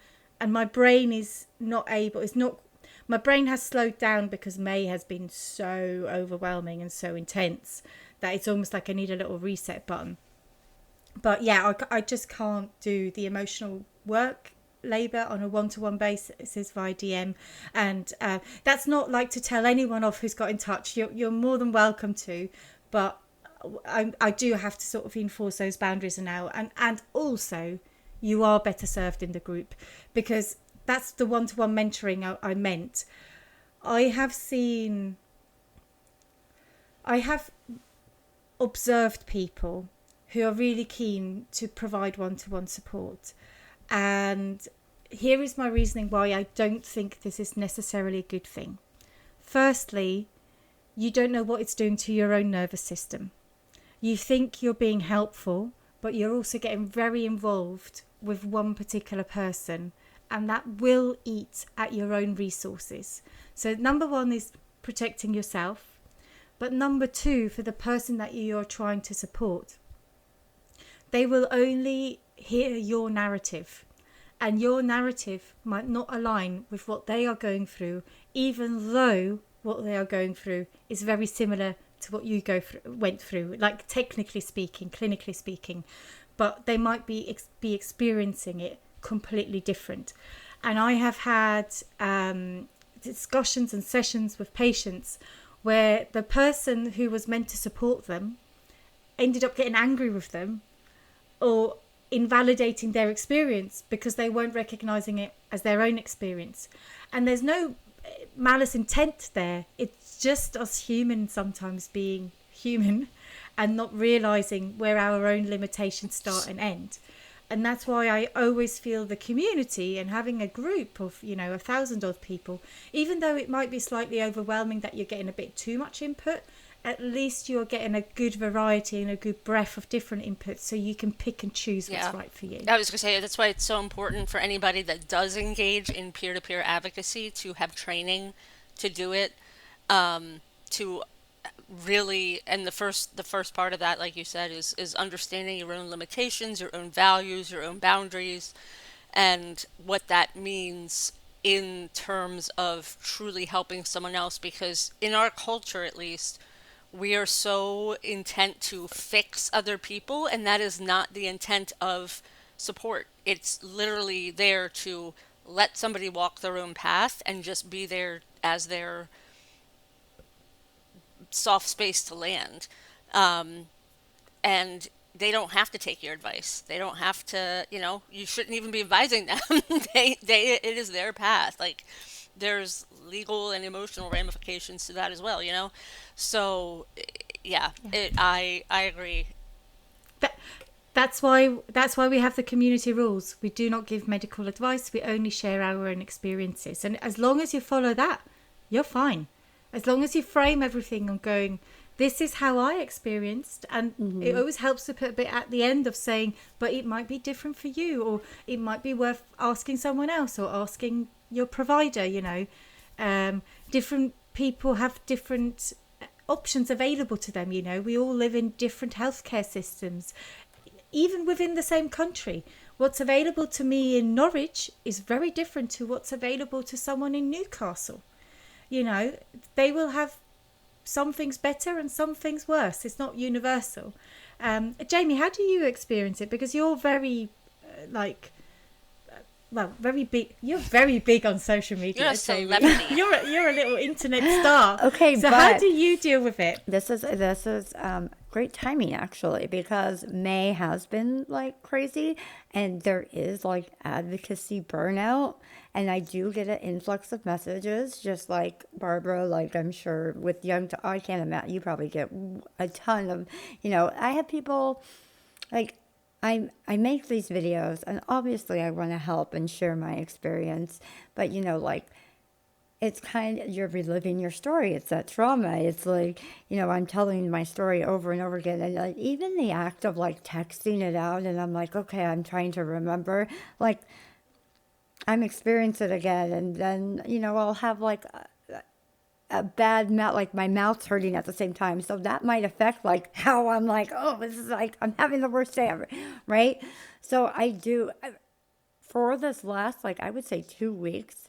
my brain is not able. My brain has slowed down because May has been so overwhelming and so intense that it's almost like I need a little reset button. But yeah, I just can't do the emotional work labour on a one-to-one basis via DM, and that's not to tell anyone off who's got in touch. You're more than welcome to, but I do have to sort of enforce those boundaries now, and also you are better served in the group, because that's the one-to-one mentoring I meant. I have observed people who are really keen to provide one-to-one support. And here is my reasoning why I don't think this is necessarily a good thing. Firstly, you don't know what it's doing to your own nervous system. You think you're being helpful, but you're also getting very involved with one particular person, and that will eat at your own resources. So number one is protecting yourself, but number two, for the person that you're trying to support, they will only hear your narrative, and your narrative might not align with what they are going through, even though what they are going through is very similar to what you went through, technically speaking, clinically speaking, but they might be experiencing it completely different. And I have had discussions and sessions with patients where the person who was meant to support them ended up getting angry with them or invalidating their experience because they weren't recognizing it as their own experience. And there's no malice intent there. It's just us humans sometimes being human and not realizing where our own limitations start and end. And that's why I always feel the community and having a group of, 1,000 odd people, even though it might be slightly overwhelming that you're getting a bit too much input, at least you're getting a good variety and a good breadth of different inputs so you can pick and choose what's right for you. I was going to say, that's why it's so important for anybody that does engage in peer-to-peer advocacy to have training to do it, to really, and the first part of that, like you said, is understanding your own limitations, your own values, your own boundaries, and what that means in terms of truly helping someone else. Because in our culture, at least, we are so intent to fix other people, and that is not the intent of support. It's literally there to let somebody walk their own path and just be there as their soft space to land. And they don't have to take your advice. They don't have to, you shouldn't even be advising them. It is their path. Like, there's legal and emotional ramifications to that as well, So, yeah. I agree. That's why we have the community rules. We do not give medical advice. We only share our own experiences. And as long as you follow that, you're fine. As long as you frame everything on going, this is how I experienced. And it always helps to put a bit at the end of saying, but it might be different for you, or it might be worth asking someone else or asking your provider, different people have different options available to them. We all live in different healthcare systems, even within the same country. What's available to me in Norwich is very different to what's available to someone in Newcastle. They will have some things better and some things worse. It's not universal. Jamie, how do you experience it? Because you're very, very big. You're very big on social media. You're a celebrity. You're a little internet star. Okay, so how do you deal with it? This is great timing, actually, because May has been crazy, and there is advocacy burnout, and I do get an influx of messages, just like Barbara. I'm sure with I can't imagine, you probably get a ton of, I have people I make these videos, and obviously I want to help and share my experience, but it's kind of, you're reliving your story. It's that trauma. It's I'm telling my story over and over again. And even the act of texting it out, and I'm okay, I'm trying to remember, I'm experiencing it again. And then, I'll have a bad mouth, my mouth's hurting at the same time. So that might affect how I'm oh, this is I'm having the worst day ever. Right. So I do, for this last, I would say 2 weeks,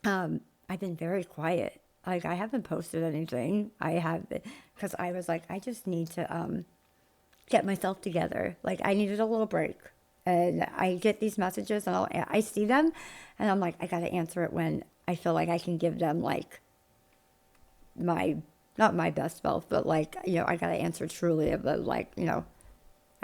I've been very quiet. I haven't posted anything. I have, because I was I just need to get myself together. I needed a little break. And I get these messages, and I see them, and I'm I got to answer it when I feel I can give them my, not my best self, but I got to answer truly, but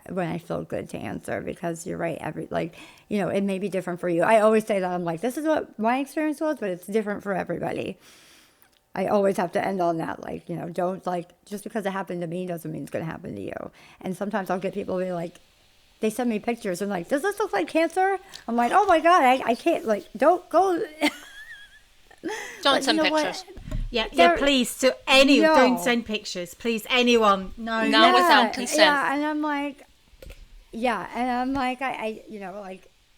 when I feel good to answer, because you're right. It may be different for you. I always say that I'm this is what my experience was, but it's different for everybody. I always have to end on that. Don't just because it happened to me doesn't mean it's going to happen to you. And sometimes I'll get people be they send me pictures and does this look like cancer? I'm oh my God, I can't, don't go. Don't send pictures. Yeah, please. To anyone, don't send pictures. Please, anyone. No. Not without consent. Yeah, and I'm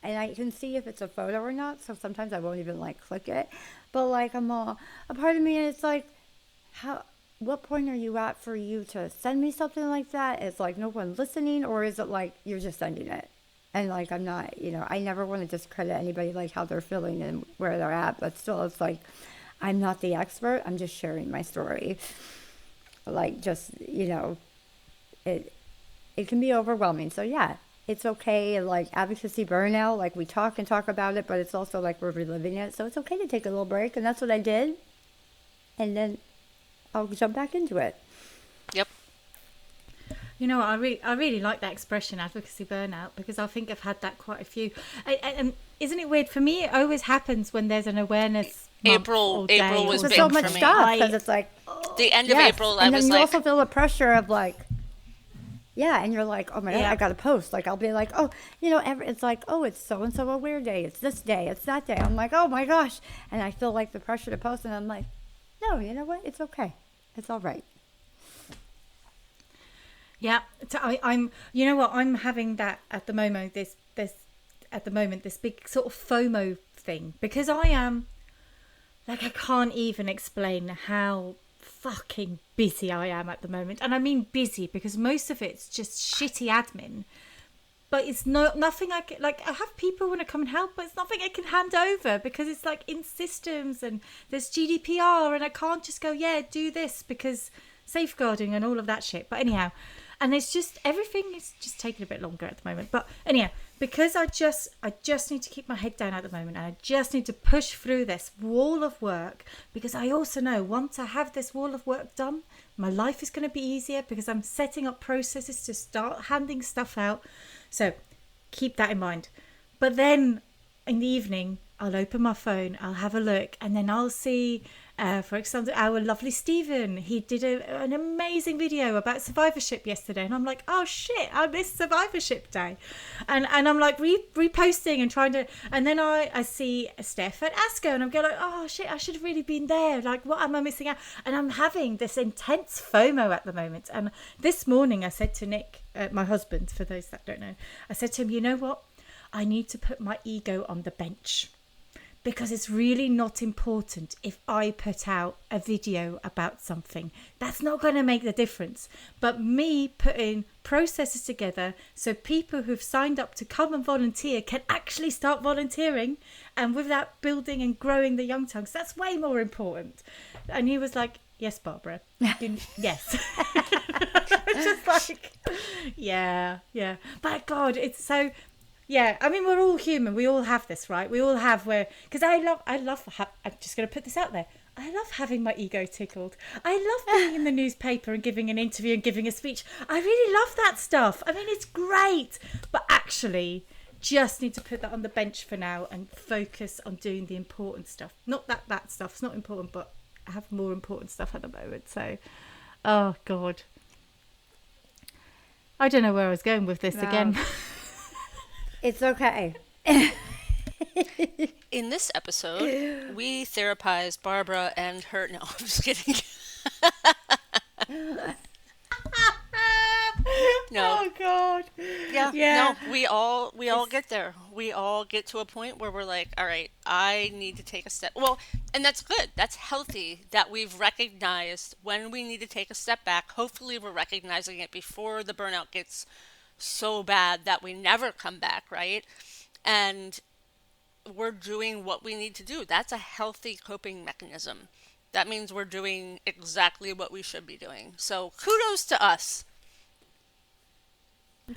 and I can see if it's a photo or not, so sometimes I won't even click it. But I'm a part of me, it's what point are you at for you to send me something like that? It's no one listening, or is it you're just sending it? And I'm not, I never want to discredit anybody how they're feeling and where they're at, but still it's I'm not the expert. I'm just sharing my story. It can be overwhelming. So yeah, it's okay. Advocacy burnout, we talk about it, but it's also we're reliving it. So it's okay to take a little break. And that's what I did. And then I'll jump back into it. Yep. You know what? I really like that expression, advocacy burnout, because I think I've had that quite a few. And isn't it weird? For me, it always happens when there's an awareness month or day. April was or big so for much me. stuff because it's like The end of yes. April, and I then was you like, also feel the pressure of like, yeah, and you're like, oh my god, Yeah. I gotta post. Like I'll be like, oh, you know, it's like, oh, it's so and so a weird day. It's this day. It's that day. I'm like, oh my gosh, and I feel like the pressure to post, and I'm like, no, you know what? It's okay. It's all right. Yeah, so I'm. You know what? I'm having that at the moment. This big sort of FOMO thing, because I am like, I can't even explain how fucking busy I am at the moment, and I mean busy because most of it's just shitty admin. But it's nothing I can, like, I have people want to come and help, but it's nothing I can hand over because it's like in systems and there's GDPR and I can't just go, yeah, do this because safeguarding and all of that shit. But anyhow, and it's just, everything is just taking a bit longer at the moment. But anyhow, because I just need to keep my head down at the moment, and I just need to push through this wall of work, because I also know once I have this wall of work done, my life is going to be easier because I'm setting up processes to start handing stuff out. So keep that in mind. But then in the evening, I'll open my phone, I'll have a look, and then I'll see, for example, our lovely Stephen. He did an amazing video about survivorship yesterday, and I'm like, oh shit, I missed survivorship day. And I'm like reposting and trying to, and then I see Steph at ASCO, and I'm going like, oh shit, I should have really been there. Like, what am I missing out? And I'm having this intense FOMO at the moment. And this morning I said to Nick, my husband, for those that don't know, I said to him, you know what? I need to put my ego on the bench, because it's really not important if I put out a video about something. That's not going to make the difference. But me putting processes together so people who've signed up to come and volunteer can actually start volunteering, and with that building and growing the young tongues, that's way more important. And he was like, yes, Barbara. Yes. Just like, yeah. But God, it's so... Yeah, I mean, we're all human. We all have this, right? We all have because I love, I'm just going to put this out there. I love having my ego tickled. I love being in the newspaper and giving an interview and giving a speech. I really love that stuff. I mean, it's great. But actually, just need to put that on the bench for now and focus on doing the important stuff. Not that stuff's not important, but I have more important stuff at the moment. So, oh, God. I don't know where I was going with this again. It's okay. in this episode, we therapized Barbara and her. No, I'm just kidding. No. Oh God. Yeah. Yeah. No, we all get there. We all get to a point where we're like, all right, I need to take a step. Well, and that's good. That's healthy that we've recognized when we need to take a step back. Hopefully we're recognizing it before the burnout gets so bad that we never come back, right? And we're doing what we need to do. That's a healthy coping mechanism. That means we're doing exactly what we should be doing. So kudos to us.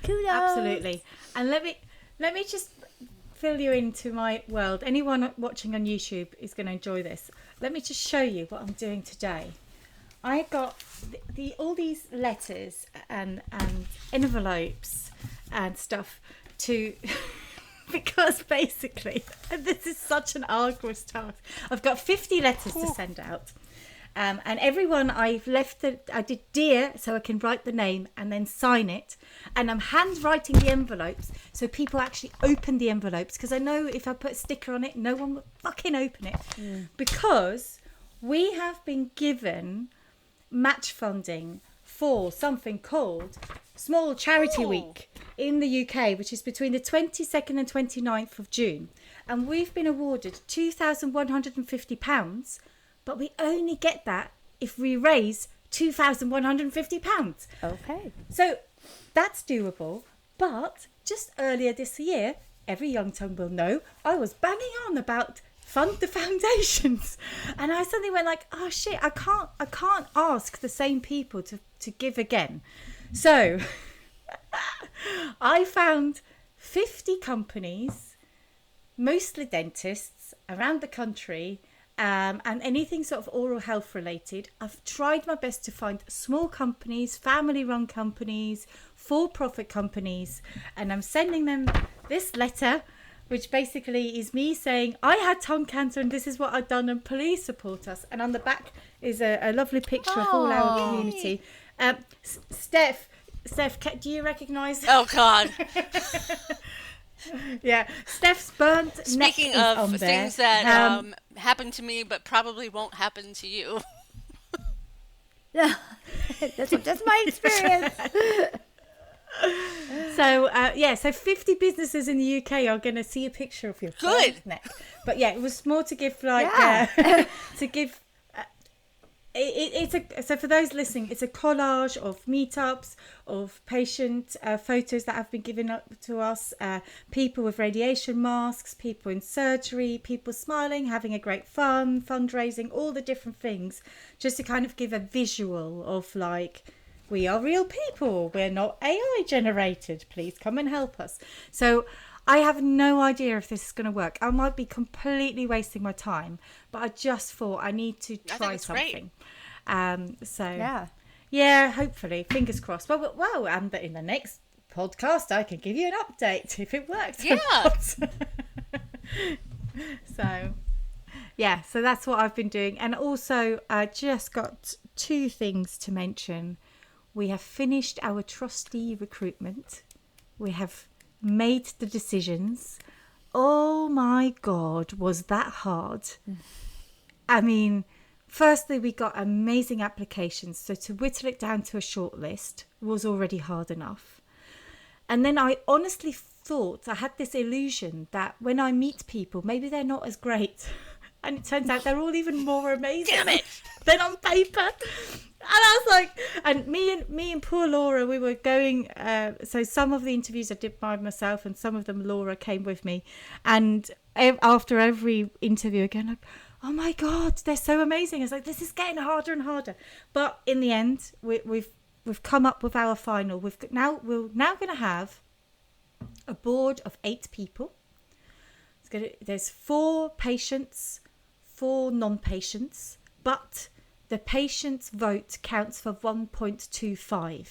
Kudos. Absolutely. And let me just fill you into my world. Anyone watching on YouTube is going to enjoy this. Let me just show you what I'm doing today. I got all these letters and envelopes and stuff to because basically, and this is such an arduous task. I've got 50 letters to send out. And everyone I did dear, so I can write the name and then sign it. And I'm handwriting the envelopes so people actually open the envelopes, because I know if I put a sticker on it, no one will fucking open it. Because we have been given match funding for something called Small Charity Week in the UK, which is between the 22nd and 29th of June. And we've been awarded £2,150, but we only get that if we raise £2,150. Okay. So that's doable. But just earlier this year, every young tongue will know, I was banging on about fund the foundations, and I suddenly went like, oh shit, I can't ask the same people to give again. So I found 50 companies, mostly dentists around the country, and anything sort of oral health related. I've tried my best to find small companies, family-run companies, for-profit companies, and I'm sending them this letter, which basically is me saying, I had tongue cancer and this is what I've done and please support us. And on the back is a lovely picture of all our community. Steph, do you recognise? Oh, God. Yeah, Steph's burnt neck Speaking is of on there. things that happened to me but probably won't happen to you. That's my experience. So 50 businesses in the UK are going to see a picture of your burnt neck. But yeah, it was more to give to give. So for those listening, it's a collage of meetups, of patient photos that have been given up to us, people with radiation masks, people in surgery, people smiling, having a great fundraising, all the different things, just to kind of give a visual of like, we are real people, we're not AI generated, please come and help us. So I have no idea if this is going to work. I might be completely wasting my time, but I just thought I need to try something. Yeah, hopefully, fingers crossed. Well, and in the next podcast, I can give you an update if it works. Yeah. So that's what I've been doing. And also, I just got two things to mention. We have finished our trustee recruitment. We have made the decisions. Oh my God, was that hard? I mean, firstly, we got amazing applications. So to whittle it down to a short list was already hard enough. And then I honestly thought, I had this illusion that when I meet people, maybe they're not as great. And it turns out they're all even more amazing than on paper. And I was like, and me and poor Laura, we were going, so some of the interviews I did by myself and some of them Laura came with me. And after every interview again, like, oh my God, they're so amazing. I was like, this is getting harder and harder. But in the end, we've come up with our final. We're now going to have a board of 8 people. There's 4 patients, 4 non-patients, but the patient's vote counts for 1.25.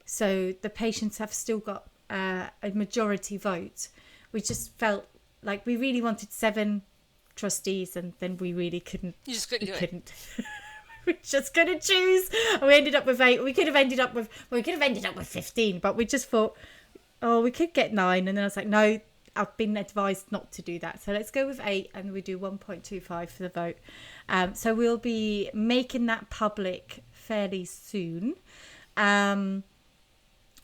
So the patients have still got a majority vote. We just felt like we really wanted 7 trustees, and then we really couldn't. You just couldn't do it. We just couldn't choose. We ended up with 8. We could have ended up with 15, but we just thought, we could get 9, and then I was like, no, I've been advised not to do that. So let's go with 8, and we do 1.25 for the vote. So we'll be making that public fairly soon.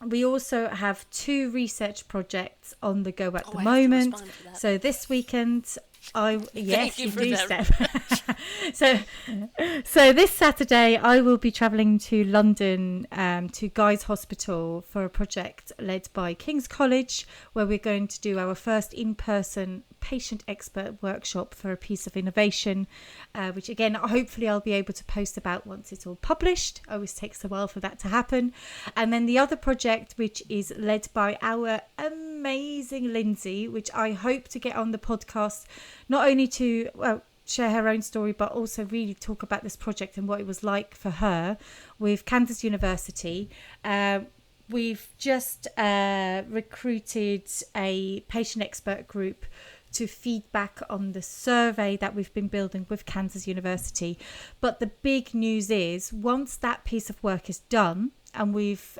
We also have 2 research projects on the go at the moment. So this weekend, yes, you do, Steph. So this Saturday, I will be travelling to London to Guy's Hospital for a project led by King's College, where we're going to do our first in-person patient expert workshop for a piece of innovation, which again, hopefully I'll be able to post about once it's all published. It always takes a while for that to happen. And then the other project, which is led by our amazing Lindsay, which I hope to get on the podcast, not only to share her own story, but also really talk about this project and what it was like for her with Kansas University. We've just recruited a patient expert group to feedback on the survey that we've been building with Kansas University. But the big news is, once that piece of work is done and we've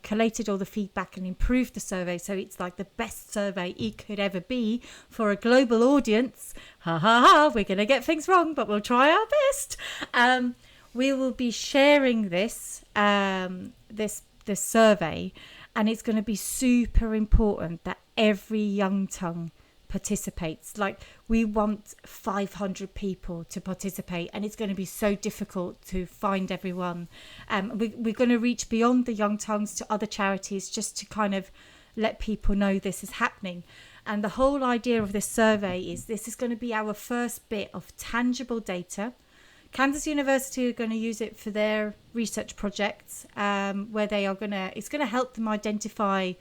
collated all the feedback and improved the survey, so it's like the best survey it could ever be for a global audience, we're going to get things wrong, but we'll try our best. We will be sharing this survey, and it's going to be super important that every young tongue participates. Like, we want 500 people to participate, and it's going to be so difficult to find everyone. We're going to reach beyond the young tongues to other charities just to kind of let people know this is happening. And the whole idea of this survey is this is going to be our first bit of tangible data. Kansas University are going to use it for their research projects, where it's going to help them identify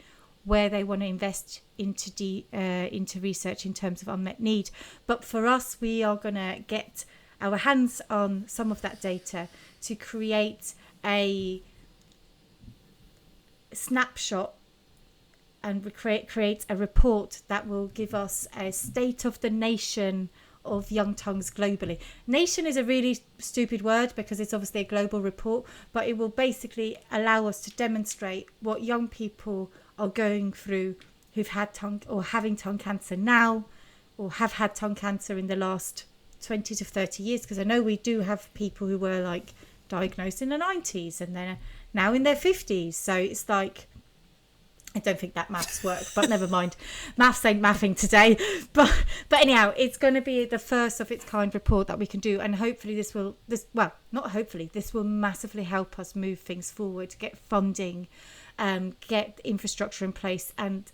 where they want to invest into research in terms of unmet need. But for us, we are going to get our hands on some of that data to create a snapshot and create a report that will give us a state of the nation of young tongues globally. Nation is a really stupid word because it's obviously a global report, but it will basically allow us to demonstrate what young people are going through who've had tongue or having tongue cancer now, or have had tongue cancer in the last 20 to 30 years, because I know we do have people who were like diagnosed in the 90s and they're now in their 50s. So it's like, I don't think that maths work, but never mind. Maths ain't mathing today. But anyhow, it's going to be the first of its kind report that we can do. And hopefully this will massively help us move things forward, get funding, get infrastructure in place, and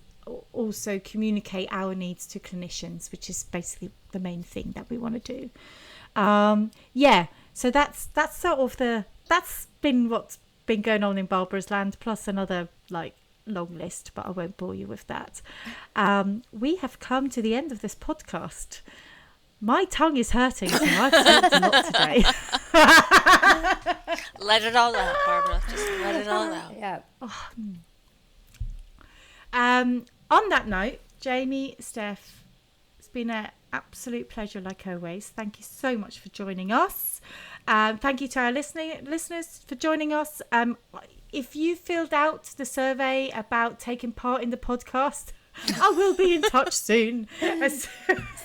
also communicate our needs to clinicians, which is basically the main thing that we want to do. So that's sort of that's been what's been going on in Barbara's land, plus another like long list, but I won't bore you with that. We have come to the end of this podcast. My tongue is hurting, so I've talked a lot today. Let it all out, Barbara. Just let it all out. Yeah. On that note, Jamie, Steph, it's been an absolute pleasure like always. Thank you so much for joining us. Thank you to our listeners for joining us. If you filled out the survey about taking part in the podcast, I will be in touch soon, as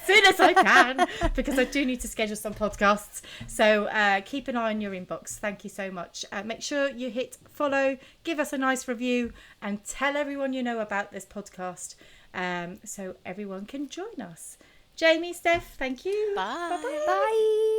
soon as I can, because I do need to schedule some podcasts. So keep an eye on your inbox. Thank you so much. Make sure you hit follow, give us a nice review, and tell everyone you know about this podcast, so everyone can join us. Jamie, Steph, thank you. Bye. Bye.